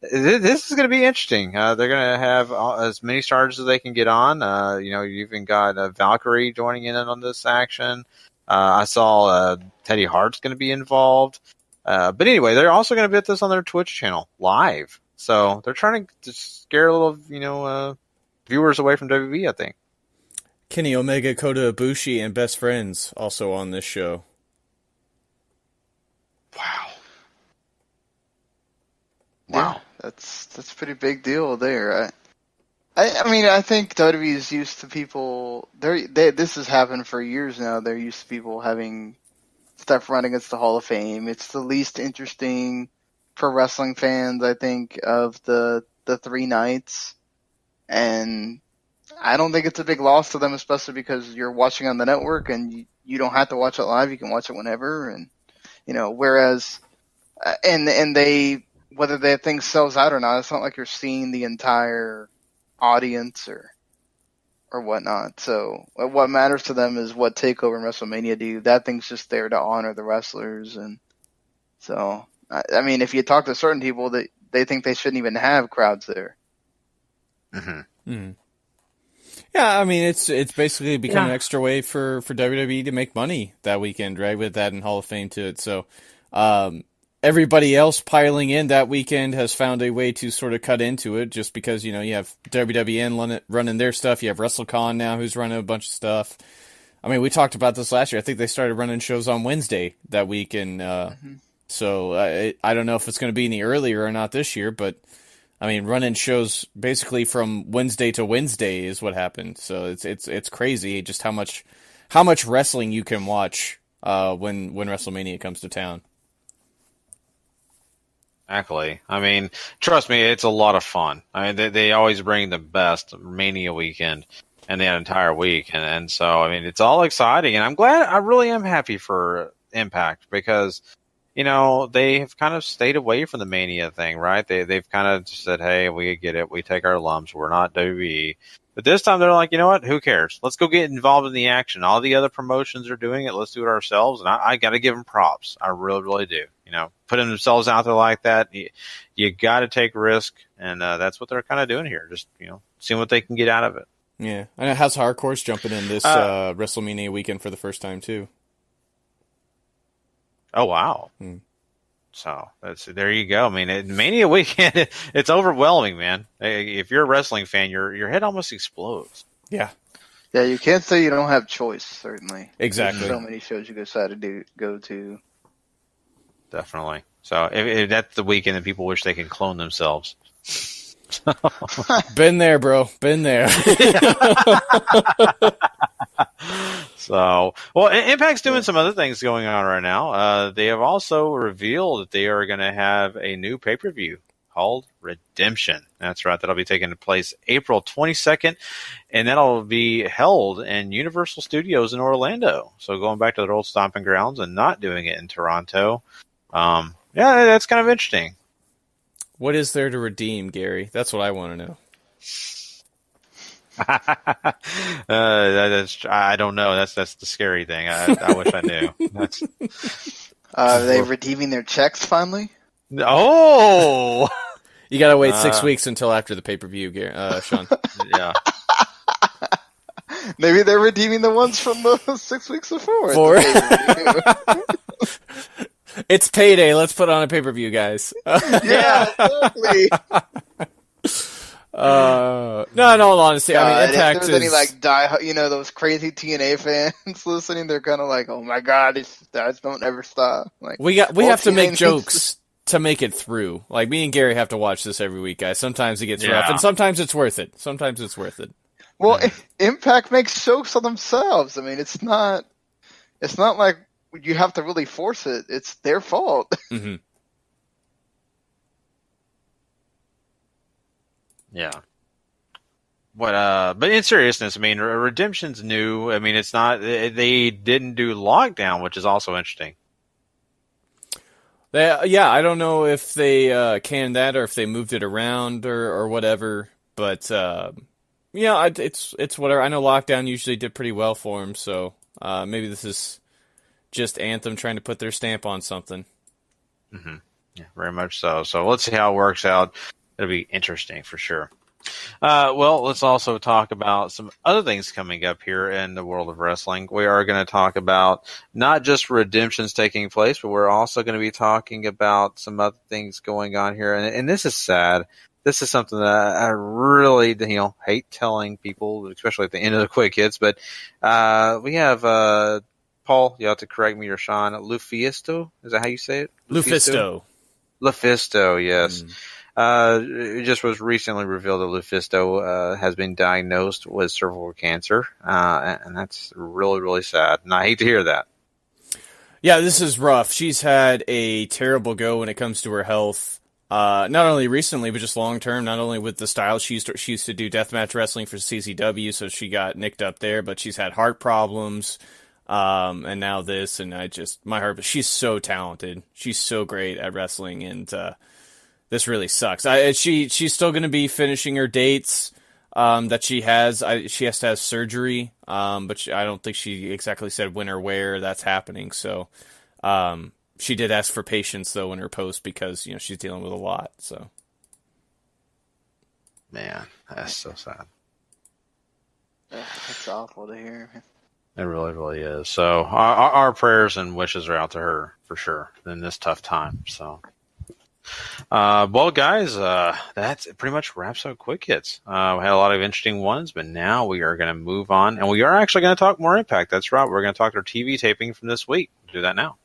this is going to be interesting. They're going to have as many stars as they can get on. You've even got Valkyrie joining in on this action. I saw Teddy Hart's going to be involved. But anyway, they're also going to put this on their Twitch channel live. So they're trying to scare a little, viewers away from WB, I think. Kenny Omega, Kota Ibushi, and Best Friends also on this show. Wow. Yeah, that's a pretty big deal there. I mean, I think WWE is used to people. This has happened for years now. They're used to people having stuff run against the Hall of Fame. It's the least interesting for wrestling fans, I think, of the three nights. And I don't think it's a big loss to them, especially because you're watching on the network and you don't have to watch it live. You can watch it whenever. And, whereas, and they, whether that thing sells out or not, it's not like you're seeing the entire audience or whatnot. So what matters to them is what TakeOver and WrestleMania do. That thing's just there to honor the wrestlers. And so, I mean, if you talk to certain people, they think they shouldn't even have crowds there. Mm-hmm. Mm. Yeah, I mean, it's basically become an extra way for WWE to make money that weekend, right? With that and Hall of Fame to it. So, everybody else piling in that weekend has found a way to sort of cut into it just because, you have WWN running their stuff. You have WrestleCon now who's running a bunch of stuff. I mean, we talked about this last year. I think they started running shows on Wednesday that week. And so I don't know if it's going to be any earlier or not this year, but I mean, running shows basically from Wednesday to Wednesday is what happened. So it's crazy just how much wrestling you can watch when WrestleMania comes to town. Exactly. I mean, trust me, it's a lot of fun. I mean, they always bring the best Mania weekend and that entire week. And so, I mean, it's all exciting. And I really am happy for Impact because, they have kind of stayed away from the Mania thing, right? They've kind of said, hey, we get it. We take our lumps. We're not WWE. But this time they're like, you know what? Who cares? Let's go get involved in the action. All the other promotions are doing it. Let's do it ourselves. And I got to give them props. I really, really do. Putting themselves out there like that, you got to take risk. And that's what they're kind of doing here. Just, seeing what they can get out of it. Yeah. I know House Hardcore's jumping in this WrestleMania weekend for the first time, too. Oh, wow. So there you go. I mean, Mania weekend, it's overwhelming, man. If you're a wrestling fan, your head almost explodes. Yeah. Yeah, you can't say you don't have choice, certainly. Exactly. There's so many shows you decide to go to. Definitely. So if that's the weekend that people wish they can clone themselves. Been there, bro. Been there. So, well, Impact's doing some other things going on right now. They have also revealed that they are going to have a new pay-per-view called Redemption. That's right. That'll be taking place April 22nd, and that'll be held in Universal Studios in Orlando. So going back to their old stomping grounds and not doing it in Toronto. Yeah, that's kind of interesting. What is there to redeem, Gary? That's what I want to know. I don't know. That's the scary thing. I wish I knew. Are they redeeming their checks finally? Oh, you gotta wait 6 weeks until after the pay-per-view, Sean. Yeah. Maybe they're redeeming the ones from the 6 weeks before. It's payday. Let's put on a pay-per-view, guys. Yeah, exactly. No, in all honesty, I mean, Impact if there's any those crazy TNA fans listening, they're kind of like, "Oh my god, these guys don't ever stop." Like we have to make jokes to make it through. Like me and Gary have to watch this every week, guys. Sometimes it gets rough, and sometimes it's worth it. Well, Impact makes jokes on themselves. I mean, it's not like you have to really force it. It's their fault. Mm-hmm. Yeah. But in seriousness, I mean, Redemption's new. I mean, it's not. They didn't do Lockdown, which is also interesting. I don't know if they canned that or if they moved it around or whatever. But it's whatever. I know Lockdown usually did pretty well for them, so maybe this is just Anthem trying to put their stamp on something. Mm-hmm. Yeah, very much so. So let's see how it works out. It'll be interesting for sure. Well, let's also talk about some other things coming up here in the world of wrestling. We are going to talk about not just redemptions taking place, but we're also going to be talking about some other things going on here. And this is sad. This is something that I really, hate telling people, especially at the end of the quick hits. But we have Paul. You have to correct me or Sean. Lufisto, is that how you say it? Lufisto, yes. It just was recently revealed that Lufisto has been diagnosed with cervical cancer, and that's really, really sad. And I hate to hear that. Yeah, this is rough. She's had a terrible go when it comes to her health. Not only recently, but just long term. Not only with the style she used to do deathmatch wrestling for CZW, so she got nicked up there. But she's had heart problems, and now this. And my heart. She's so talented. She's so great at wrestling, and this really sucks. She's still going to be finishing her dates that she has. She has to have surgery, but I don't think she exactly said when or where that's happening. So she did ask for patience, though, in her post because she's dealing with a lot. So, man, that's so sad. That's awful to hear. It really, really is. So our prayers and wishes are out to her for sure in this tough time. So. Well, guys, that pretty much wraps up Quick Hits. We had a lot of interesting ones, but now we are going to move on, and we are actually going to talk more Impact. That's right. We're going to talk our TV taping from this week. We'll do that now.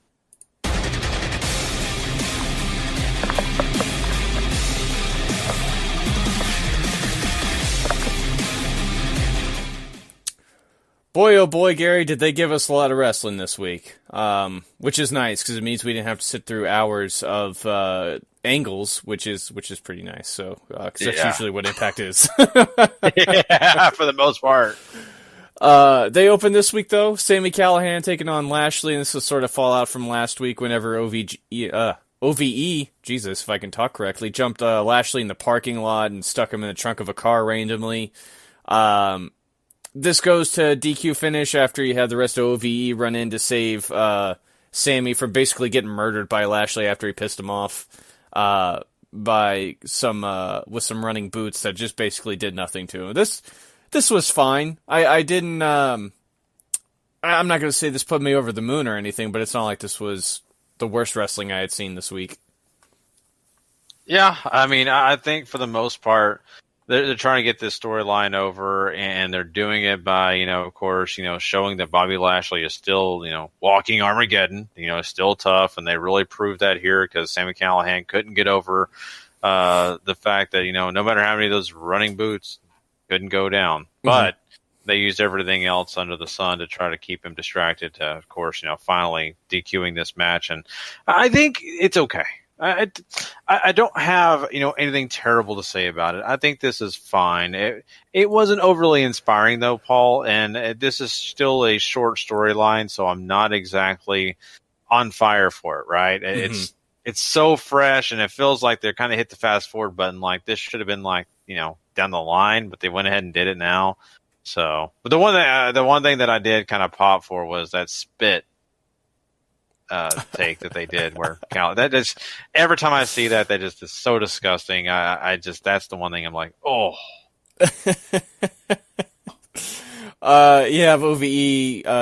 Boy, oh boy, Gary, did they give us a lot of wrestling this week, which is nice because it means we didn't have to sit through hours of angles, which is pretty nice. So, because that's usually what Impact is. Yeah, for the most part. They open this week, though. Sami Callihan taking on Lashley, and this was sort of fallout from last week whenever OVE, Jesus, if I can talk correctly, jumped Lashley in the parking lot and stuck him in the trunk of a car randomly. This goes to DQ finish after you had the rest of OVE run in to save Sami from basically getting murdered by Lashley after he pissed him off by with some running boots that just basically did nothing to him. This was fine. I didn't. I'm not going to say this put me over the moon or anything, but it's not like this was the worst wrestling I had seen this week. Yeah, I mean, I think for the most part, they're trying to get this storyline over, and they're doing it by, of course, showing that Bobby Lashley is still, walking Armageddon, still tough, and they really proved that here because Sami Callihan couldn't get over the fact that, no matter how many of those running boots, couldn't go down. But they used everything else under the sun to try to keep him distracted to, of course, finally DQing this match. And I think it's okay. I don't have, anything terrible to say about it. I think this is fine. It wasn't overly inspiring, though, Paul, and this is still a short storyline, so I'm not exactly on fire for it, right? It's so fresh, and it feels like they're kind of hit the fast forward button. Like, this should have been, like, down the line, but they went ahead and did it now. So, but the one thing that I did kind of pop for was that spit take that they did, where that just every time I see that just is so disgusting. I just that's the one thing I'm like, oh. You have OVE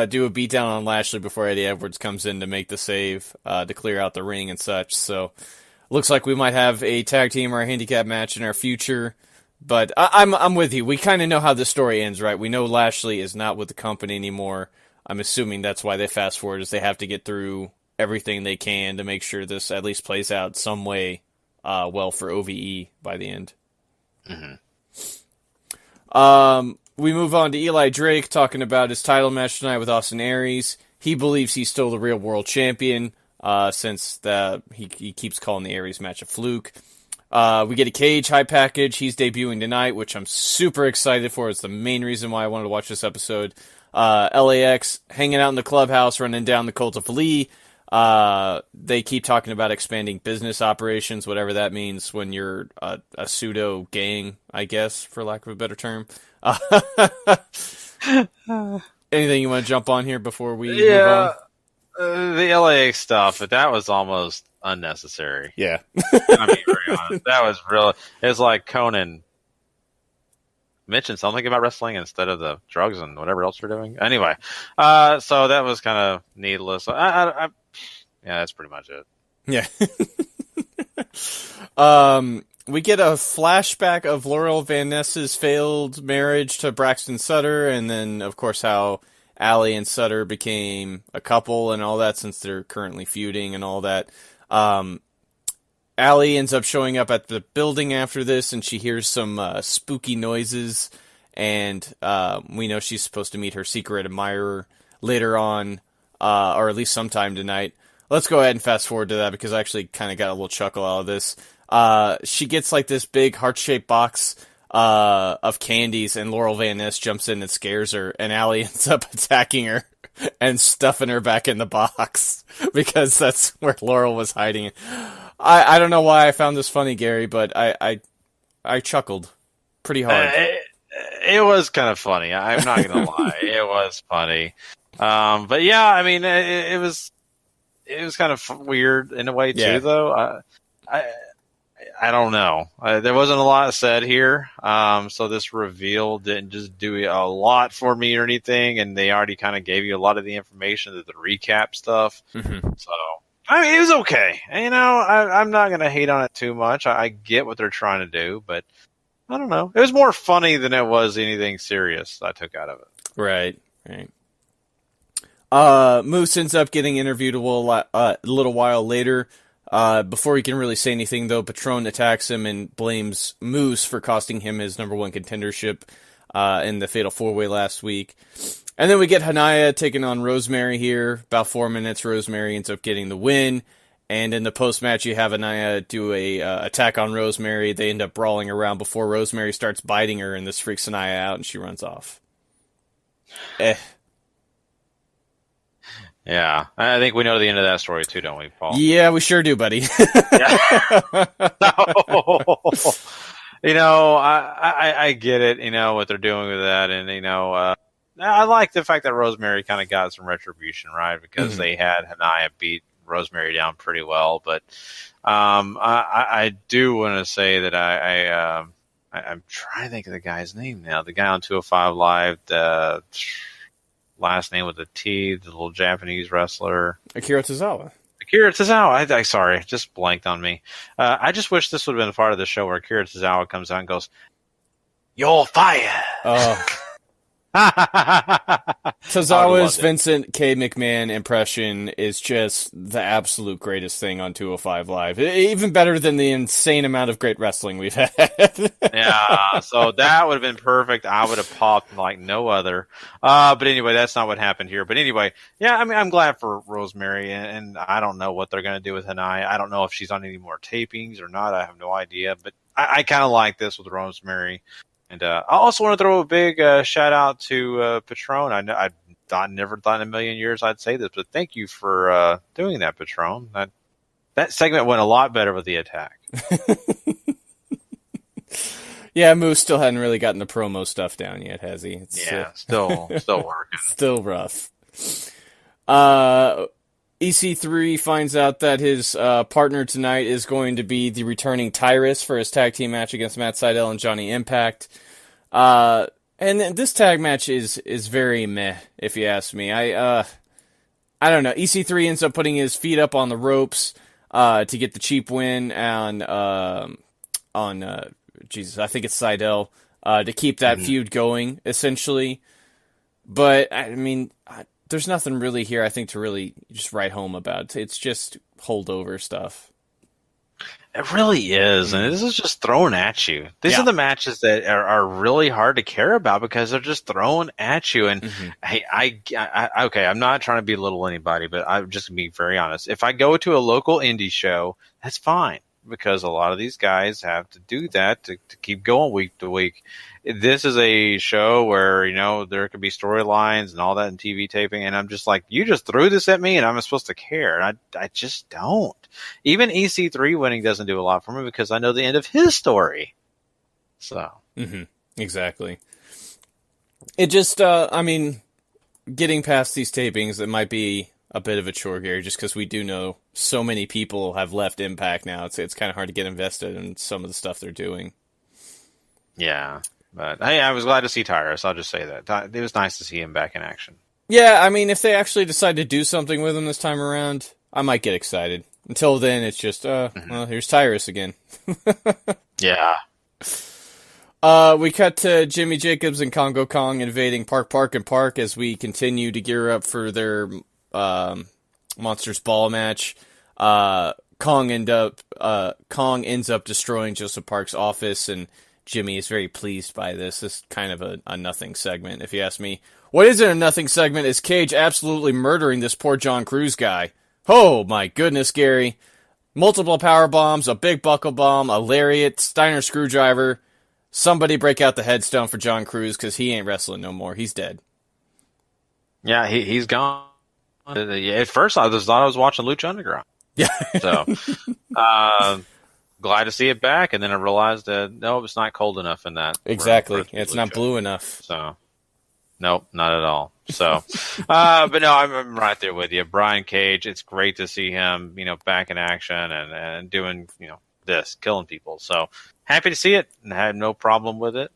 do a beatdown on Lashley before Eddie Edwards comes in to make the save to clear out the ring and such. So, looks like we might have a tag team or a handicap match in our future. But I'm with you. We kind of know how the story ends, right? We know Lashley is not with the company anymore. I'm assuming that's why they fast forward, is they have to get through everything they can to make sure this at least plays out some way well for OVE by the end. We move on to Eli Drake talking about his title match tonight with Austin Aries. He believes he's still the real world champion since he keeps calling the Aries match a fluke. We get a Cage high package. He's debuting tonight, which I'm super excited for. It's the main reason why I wanted to watch this episode. LAX hanging out in the clubhouse, running down the Cult of Lee. They keep talking about expanding business operations, whatever that means when you're a pseudo gang, I guess, for lack of a better term. Anything you want to jump on here before we move on? The LAX stuff, but that was almost unnecessary. Yeah. I mean, very honest. That was real. It's like Conan mentioned something about wrestling instead of the drugs and whatever else they're doing. Anyway, so that was kind of needless. Yeah, that's pretty much it. Yeah. We get a flashback of Laurel Van Ness's failed marriage to Braxton Sutter, and then, of course, how Allie and Sutter became a couple and all that, since they're currently feuding and all that. Allie ends up showing up at the building after this, and she hears some spooky noises, and we know she's supposed to meet her secret admirer later on, or at least sometime tonight. Let's go ahead and fast forward to that, because I actually kind of got a little chuckle out of this. She gets like this big heart-shaped box of candies, and Laurel Van Ness jumps in and scares her, and Allie ends up attacking her and stuffing her back in the box, because that's where Laurel was hiding. I don't know why I found this funny, Gary, but I chuckled pretty hard. It was kind of funny. I'm not going to lie. It was funny. But yeah, I mean, it was kind of weird in a way too, though. I don't know. There wasn't a lot said here. So this reveal didn't just do a lot for me or anything. And they already kind of gave you a lot of the information, the recap stuff. So, I mean, it was okay. And, I'm not going to hate on it too much. I get what they're trying to do, but I don't know. It was more funny than it was anything serious I took out of it. Right. Moose ends up getting interviewed a little while later. Before he can really say anything, though, Patron attacks him and blames Moose for costing him his number one contendership in the Fatal 4-Way last week. And then we get Hanaya taking on Rosemary here. About 4 minutes, Rosemary ends up getting the win. And in the post-match, you have Hanaya do a attack on Rosemary. They end up brawling around before Rosemary starts biting her, and this freaks Hanaya out, and she runs off. Yeah, I think we know the end of that story too, don't we, Paul? Yeah, we sure do, buddy. I get it, what they're doing with that. And, I like the fact that Rosemary kind of got some retribution, right? Because they had Hanaya beat Rosemary down pretty well. But I do want to say that I'm trying to think of the guy's name now. The guy on 205 Live, the last name with a T, the little Japanese wrestler. Akira Tozawa. I sorry, just blanked on me. I just wish this would have been a part of the show where Akira Tozawa comes out and goes, "You're fired." Oh. Tozawa's Vincent K. McMahon impression is just the absolute greatest thing on 205 Live. Even better than the insane amount of great wrestling we've had. Yeah, so that would have been perfect. I would have popped like no other. But anyway, that's not what happened here. But anyway, yeah, I mean, I'm glad for Rosemary, and I don't know what they're going to do with Hanaya. I don't know if she's on any more tapings or not. I have no idea. But I kind of like this with Rosemary. And I also want to throw a big shout out to Patron. I never thought in a million years I'd say this, but thank you for doing that, Patron. That segment went a lot better with the attack. Yeah, Moose still hadn't really gotten the promo stuff down yet, has he? Still working. Still rough. EC3 finds out that his partner tonight is going to be the returning Tyrus for his tag team match against Matt Sydal and Johnny Impact. And this tag match is very meh, if you ask me. I don't know. EC3 ends up putting his feet up on the ropes to get the cheap win on Jesus, I think it's Sydal, to keep that feud going, essentially. But, I mean, there's nothing really here, I think, to really just write home about. It's just holdover stuff. It really is, and this is just thrown at you. These are the matches that are really hard to care about because they're just thrown at you. And hey, okay, I'm not trying to belittle anybody, but I'm just going to be very honest. If I go to a local indie show, that's fine because a lot of these guys have to do that to keep going week to week. This is a show where, there could be storylines and all that in TV taping, and I'm just like, you just threw this at me and I'm supposed to care. And I just don't. Even EC3 winning doesn't do a lot for me because I know the end of his story. So. Exactly. It just, getting past these tapings, it might be a bit of a chore, Gary, just because we do know so many people have left Impact now. It's kind of hard to get invested in some of the stuff they're doing. Yeah. But hey, I was glad to see Tyrus. I'll just say that. It was nice to see him back in action. Yeah, I mean, if they actually decide to do something with him this time around, I might get excited. Until then, it's just, well, here's Tyrus again. Yeah. We cut to Jimmy Jacobs and Congo Kong invading Park as we continue to gear up for their Monsters Ball match. Kong ends up destroying Joseph Park's office, and Jimmy is very pleased by this. This is kind of a nothing segment, if you ask me. What isn't a nothing segment is Cage absolutely murdering this poor John Cruz guy. Oh my goodness, Gary. Multiple power bombs, a big buckle bomb, a lariat, Steiner screwdriver. Somebody break out the headstone for John Cruz because he ain't wrestling no more. He's dead. Yeah, he's gone. At first, I thought I was watching Lucha Underground. Yeah. So, glad to see it back, and then I realized that, no, it's not cold enough in that. Exactly. It's not blue enough. So, nope, not at all. So, but no, I'm right there with you. Brian Cage, it's great to see him, back in action and doing, this, killing people. So, happy to see it, and I had no problem with it.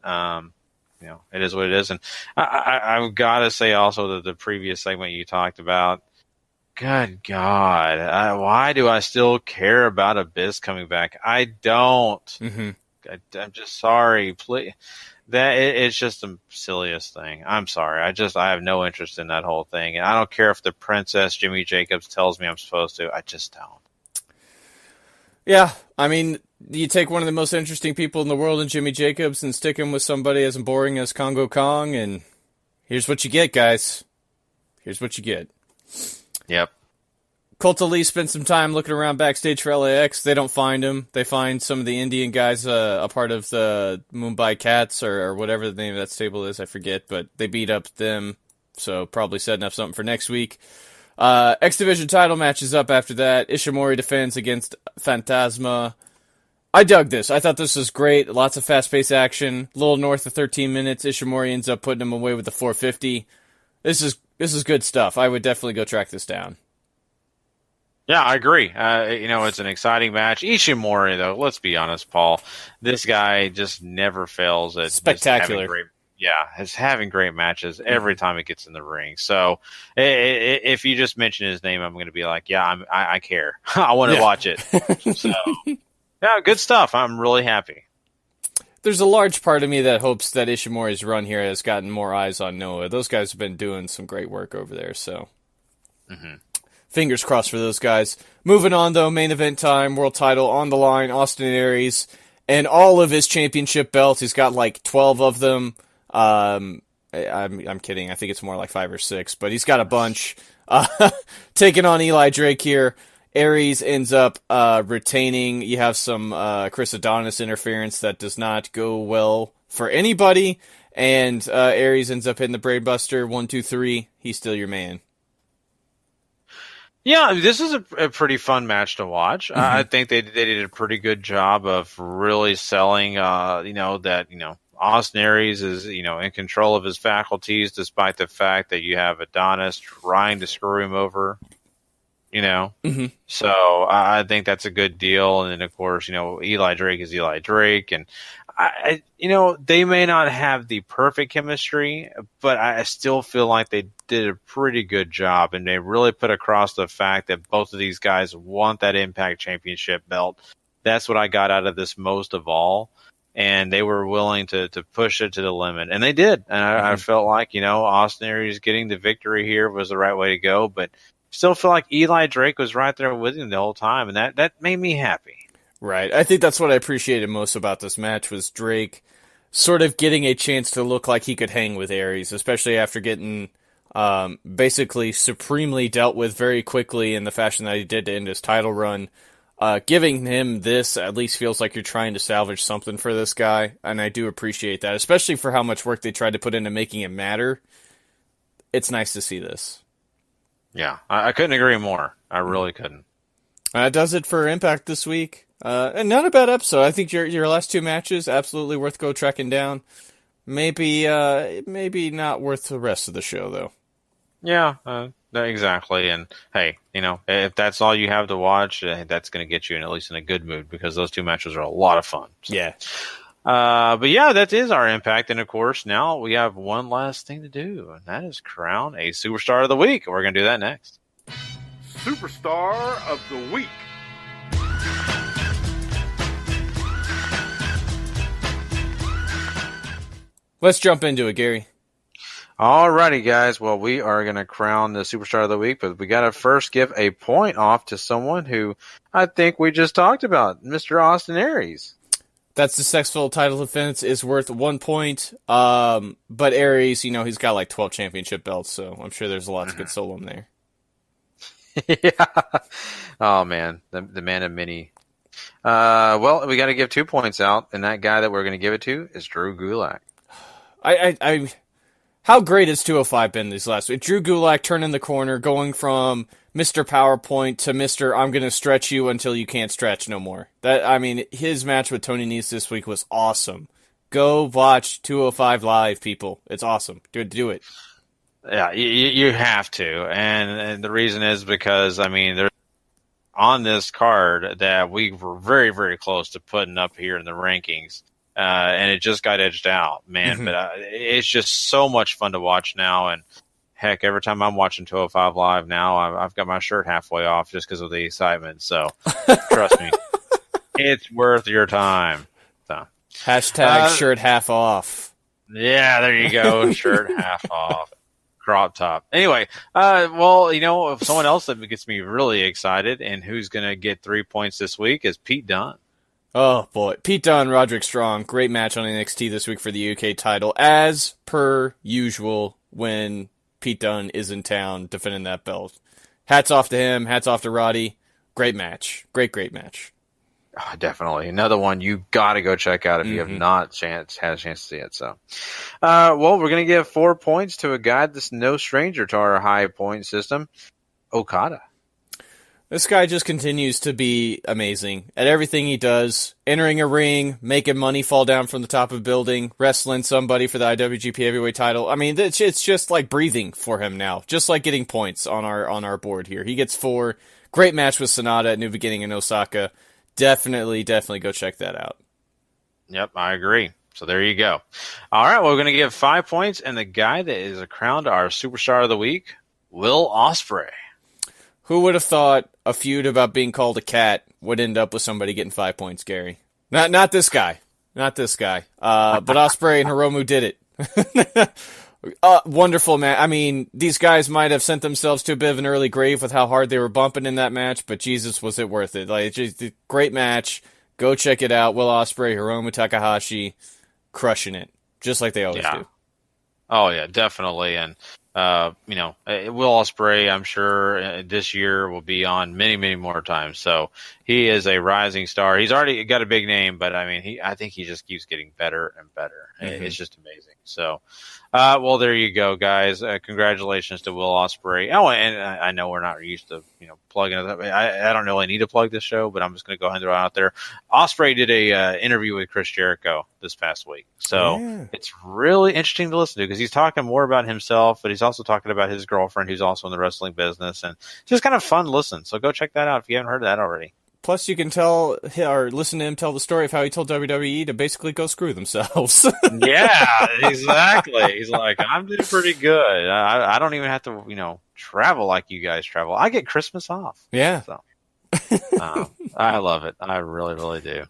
It is what it is. And I've got to say also that the previous segment you talked about, good God, why do I still care about Abyss coming back? I don't. I'm just sorry. Please. It's just the silliest thing. I'm sorry. I have no interest in that whole thing. And I don't care if the Princess Jimmy Jacobs tells me I'm supposed to. I just don't. Yeah, I mean, you take one of the most interesting people in the world in Jimmy Jacobs and stick him with somebody as boring as Congo Kong, and here's what you get, guys. Here's what you get. Yep. Colt Ali spent some time looking around backstage for LAX. They don't find him. They find some of the Indian guys, a part of the Mumbai Cats or whatever the name of that stable is. I forget, but they beat up them. So probably setting up something for next week. X Division title match is up after that. Ishimori defends against Fantasma. I dug this. I thought this was great. Lots of fast-paced action. A little north of 13 minutes. Ishimori ends up putting him away with the 450. This is good stuff. I would definitely go track this down. Yeah, I agree. It's an exciting match. Ishimori, though, let's be honest, Paul. This guy just never fails at spectacular. He's having great matches every time he gets in the ring. So if you just mention his name, I'm going to be like, yeah, I care. I want to watch it. So, yeah, good stuff. I'm really happy. There's a large part of me that hopes that Ishimori's run here has gotten more eyes on Noah. Those guys have been doing some great work over there, so fingers crossed for those guys. Moving on, though, main event time, world title on the line, Austin Aries, and all of his championship belts. He's got like 12 of them. I'm kidding. I think it's more like 5 or 6, but he's got a bunch. Taking on Eli Drake here. Aries ends up retaining. You have some Chris Adonis interference that does not go well for anybody, and Aries ends up hitting the Brainbuster. 1, 2, 3. He's still your man. Yeah, this is a pretty fun match to watch. I think they did a pretty good job of really selling, Austin Aries is, in control of his faculties, despite the fact that you have Adonis trying to screw him over, So I think that's a good deal. And then, of course, Eli Drake is Eli Drake. And, they may not have the perfect chemistry, but I still feel like they did a pretty good job. And they really put across the fact that both of these guys want that Impact Championship belt. That's what I got out of this most of all. And they were willing to push it to the limit. And they did. And I felt like, Austin Aries getting the victory here was the right way to go. But still feel like Eli Drake was right there with him the whole time. And that made me happy. Right. I think that's what I appreciated most about this match was Drake sort of getting a chance to look like he could hang with Aries, especially after getting basically supremely dealt with very quickly in the fashion that he did to end his title run. Giving him this at least feels like you're trying to salvage something for this guy, and I do appreciate that, especially for how much work they tried to put into making it matter. It's nice to see this. Yeah, I couldn't agree more. I really couldn't. That does it for Impact this week. And not a bad episode. I think your last 2 matches, absolutely worth go tracking down. Maybe not worth the rest of the show, though. Yeah, exactly. And hey, if that's all you have to watch, that's going to get you at least in a good mood because those 2 matches are a lot of fun. So. Yeah. But yeah, that is our Impact. And of course, now we have one last thing to do, and that is crown a Superstar of the Week. We're going to do that next. Superstar of the Week. Let's jump into it, Gary. Alrighty, guys. Well, we are going to crown the Superstar of the Week, but we got to first give a point off to someone who I think we just talked about, Mr. Austin Aries. That successful title defense is worth 1 point. But Aries, he's got like 12 championship belts, so I'm sure there's a lot to console him there. Yeah. Oh, man. The man of many. Well, we got to give 2 points out, and that guy that we're going to give it to is Drew Gulak. How great has 205 been these last week? Drew Gulak turning the corner, going from Mr. PowerPoint to Mr. I'm going to stretch you until you can't stretch no more. His match with Tony Nese this week was awesome. Go watch 205 live, people. It's awesome. Do it. Yeah, you have to. And the reason is because, there's on this card that we were very, very close to putting up here in the rankings. And it just got edged out, man. But it's just so much fun to watch now. And heck, every time I'm watching 205 Live now, I've got my shirt halfway off just because of the excitement. So trust me, it's worth your time. So hashtag shirt half off. Yeah, there you go. Shirt half off. Crop top. Anyway, if someone else that gets me really excited and who's going to get 3 points this week is Pete Dunne. Oh, boy. Pete Dunne, Roderick Strong. Great match on NXT this week for the UK title. As per usual when Pete Dunne is in town defending that belt. hats off to him. Hats off to Roddy. Great match. Great match. Oh, definitely. Another one you got to go check out if you have not had a chance to see it. So, well, we're going to give 4 points to a guy that's no stranger to our high point system, Okada. This guy just continues to be amazing at everything he does. Entering a ring, making money fall down from the top of a building, wrestling somebody for the IWGP Heavyweight title. I mean, it's just like breathing for him now. Just like getting points on our board here. He gets 4. Great match with Sonata at New Beginning in Osaka. Definitely go check that out. Yep, I agree. So there you go. All right, well, we're going to give 5 points, and the guy that is crowned our Superstar of the Week, Will Ospreay. Who would have thought a feud about being called a cat would end up with somebody getting 5 points, Gary? Not this guy. Not this guy. But Ospreay and Hiromu did it. Wonderful, man. I mean, these guys might have sent themselves to a bit of an early grave with how hard they were bumping in that match, but Jesus, was it worth it? Like, just a great match. Go check it out. Will Ospreay, Hiromu Takahashi, crushing it, just like they always do. Oh yeah, definitely. And Will Ospreay, I'm sure this year will be on many more times. So he is a rising star. He's already got a big name, but I mean, I think he just keeps getting better and better. Mm-hmm. It's just amazing. So, well, there you go, guys. Congratulations to Will Ospreay. Oh, and I know we're not used to plugging it. I don't really need to plug this show, but I'm just going to go ahead and throw it out there. Ospreay did a interview with Chris Jericho this past week, so it's really interesting to listen to because he's talking more about himself, but he's also talking about his girlfriend, who's also in the wrestling business, and just kind of fun to listen. So go check that out if you haven't heard that already. Plus, you can tell or listen to him tell the story of how he told WWE to basically go screw themselves. Yeah, exactly. He's like, I'm doing pretty good. I don't even have to, travel like you guys travel. I get Christmas off. Yeah. So, I love it. I really, really do.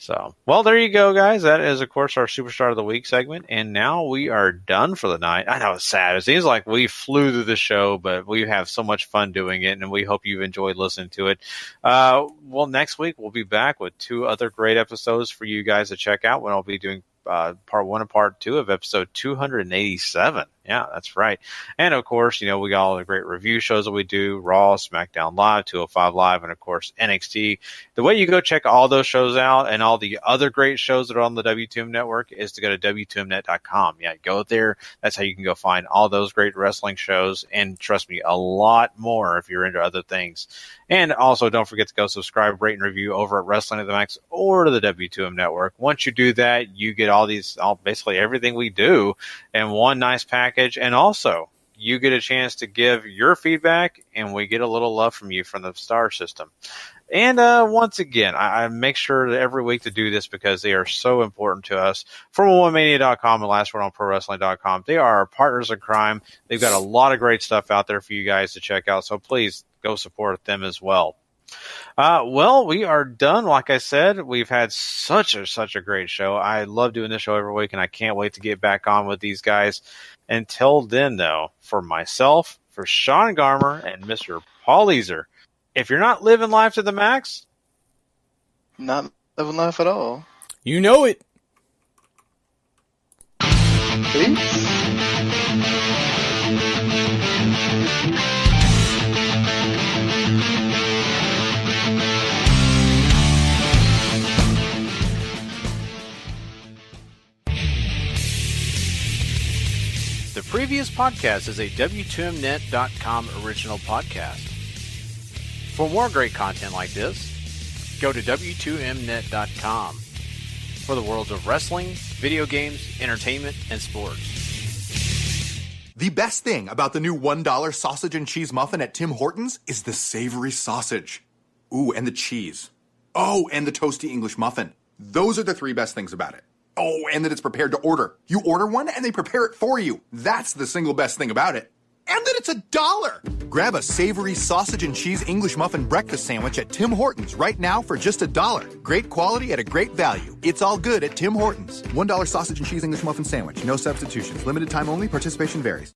So, well, there you go, guys. That is, of course, our Superstar of the Week segment. And now we are done for the night. I know it's sad. It seems like we flew through the show, but we have so much fun doing it, and we hope you've enjoyed listening to it. Well, next week we'll be back with 2 other great episodes for you guys to check out when I'll be doing part 1 and part 2 of episode 287. Yeah, that's right. And of course, we got all the great review shows that we do: Raw, SmackDown Live, 205 Live, and of course NXT. The way you go check all those shows out and all the other great shows that are on the W2M network is to go to W2Mnet.com. Yeah, go there. That's how you can go find all those great wrestling shows, and trust me, a lot more if you're into other things. And also, don't forget to go subscribe, rate, and review over at Wrestling at the Max or to the W2M network. Once you do that, you get basically everything we do in one nice package. And also, you get a chance to give your feedback, and we get a little love from you from the star system. And once again, I make sure that every week to do this because they are so important to us. Formula1Mania.com and LastWordOnProWrestling.com. They are our partners in crime. They've got a lot of great stuff out there for you guys to check out. So please go support them as well. Well, we are done. Like I said, we've had such a great show. I love doing this show every week, and I can't wait to get back on with these guys. Until then, though, for myself, for Sean Garmer, and Mr. Paul Leazar, if you're not living life to the max, not living life at all. You know it. Peace. The previous podcast is a W2Mnet.com original podcast. For more great content like this, go to W2Mnet.com for the worlds of wrestling, video games, entertainment, and sports. The best thing about the new $1 sausage and cheese muffin at Tim Hortons is the savory sausage. Ooh, and the cheese. Oh, and the toasty English muffin. Those are the 3 best things about it. Oh, and that it's prepared to order. You order one and they prepare it for you. That's the single best thing about it. And that it's $1. Grab a savory sausage and cheese English muffin breakfast sandwich at Tim Hortons right now for just $1. Great quality at a great value. It's all good at Tim Hortons. $1 sausage and cheese English muffin sandwich. No substitutions. Limited time only. Participation varies.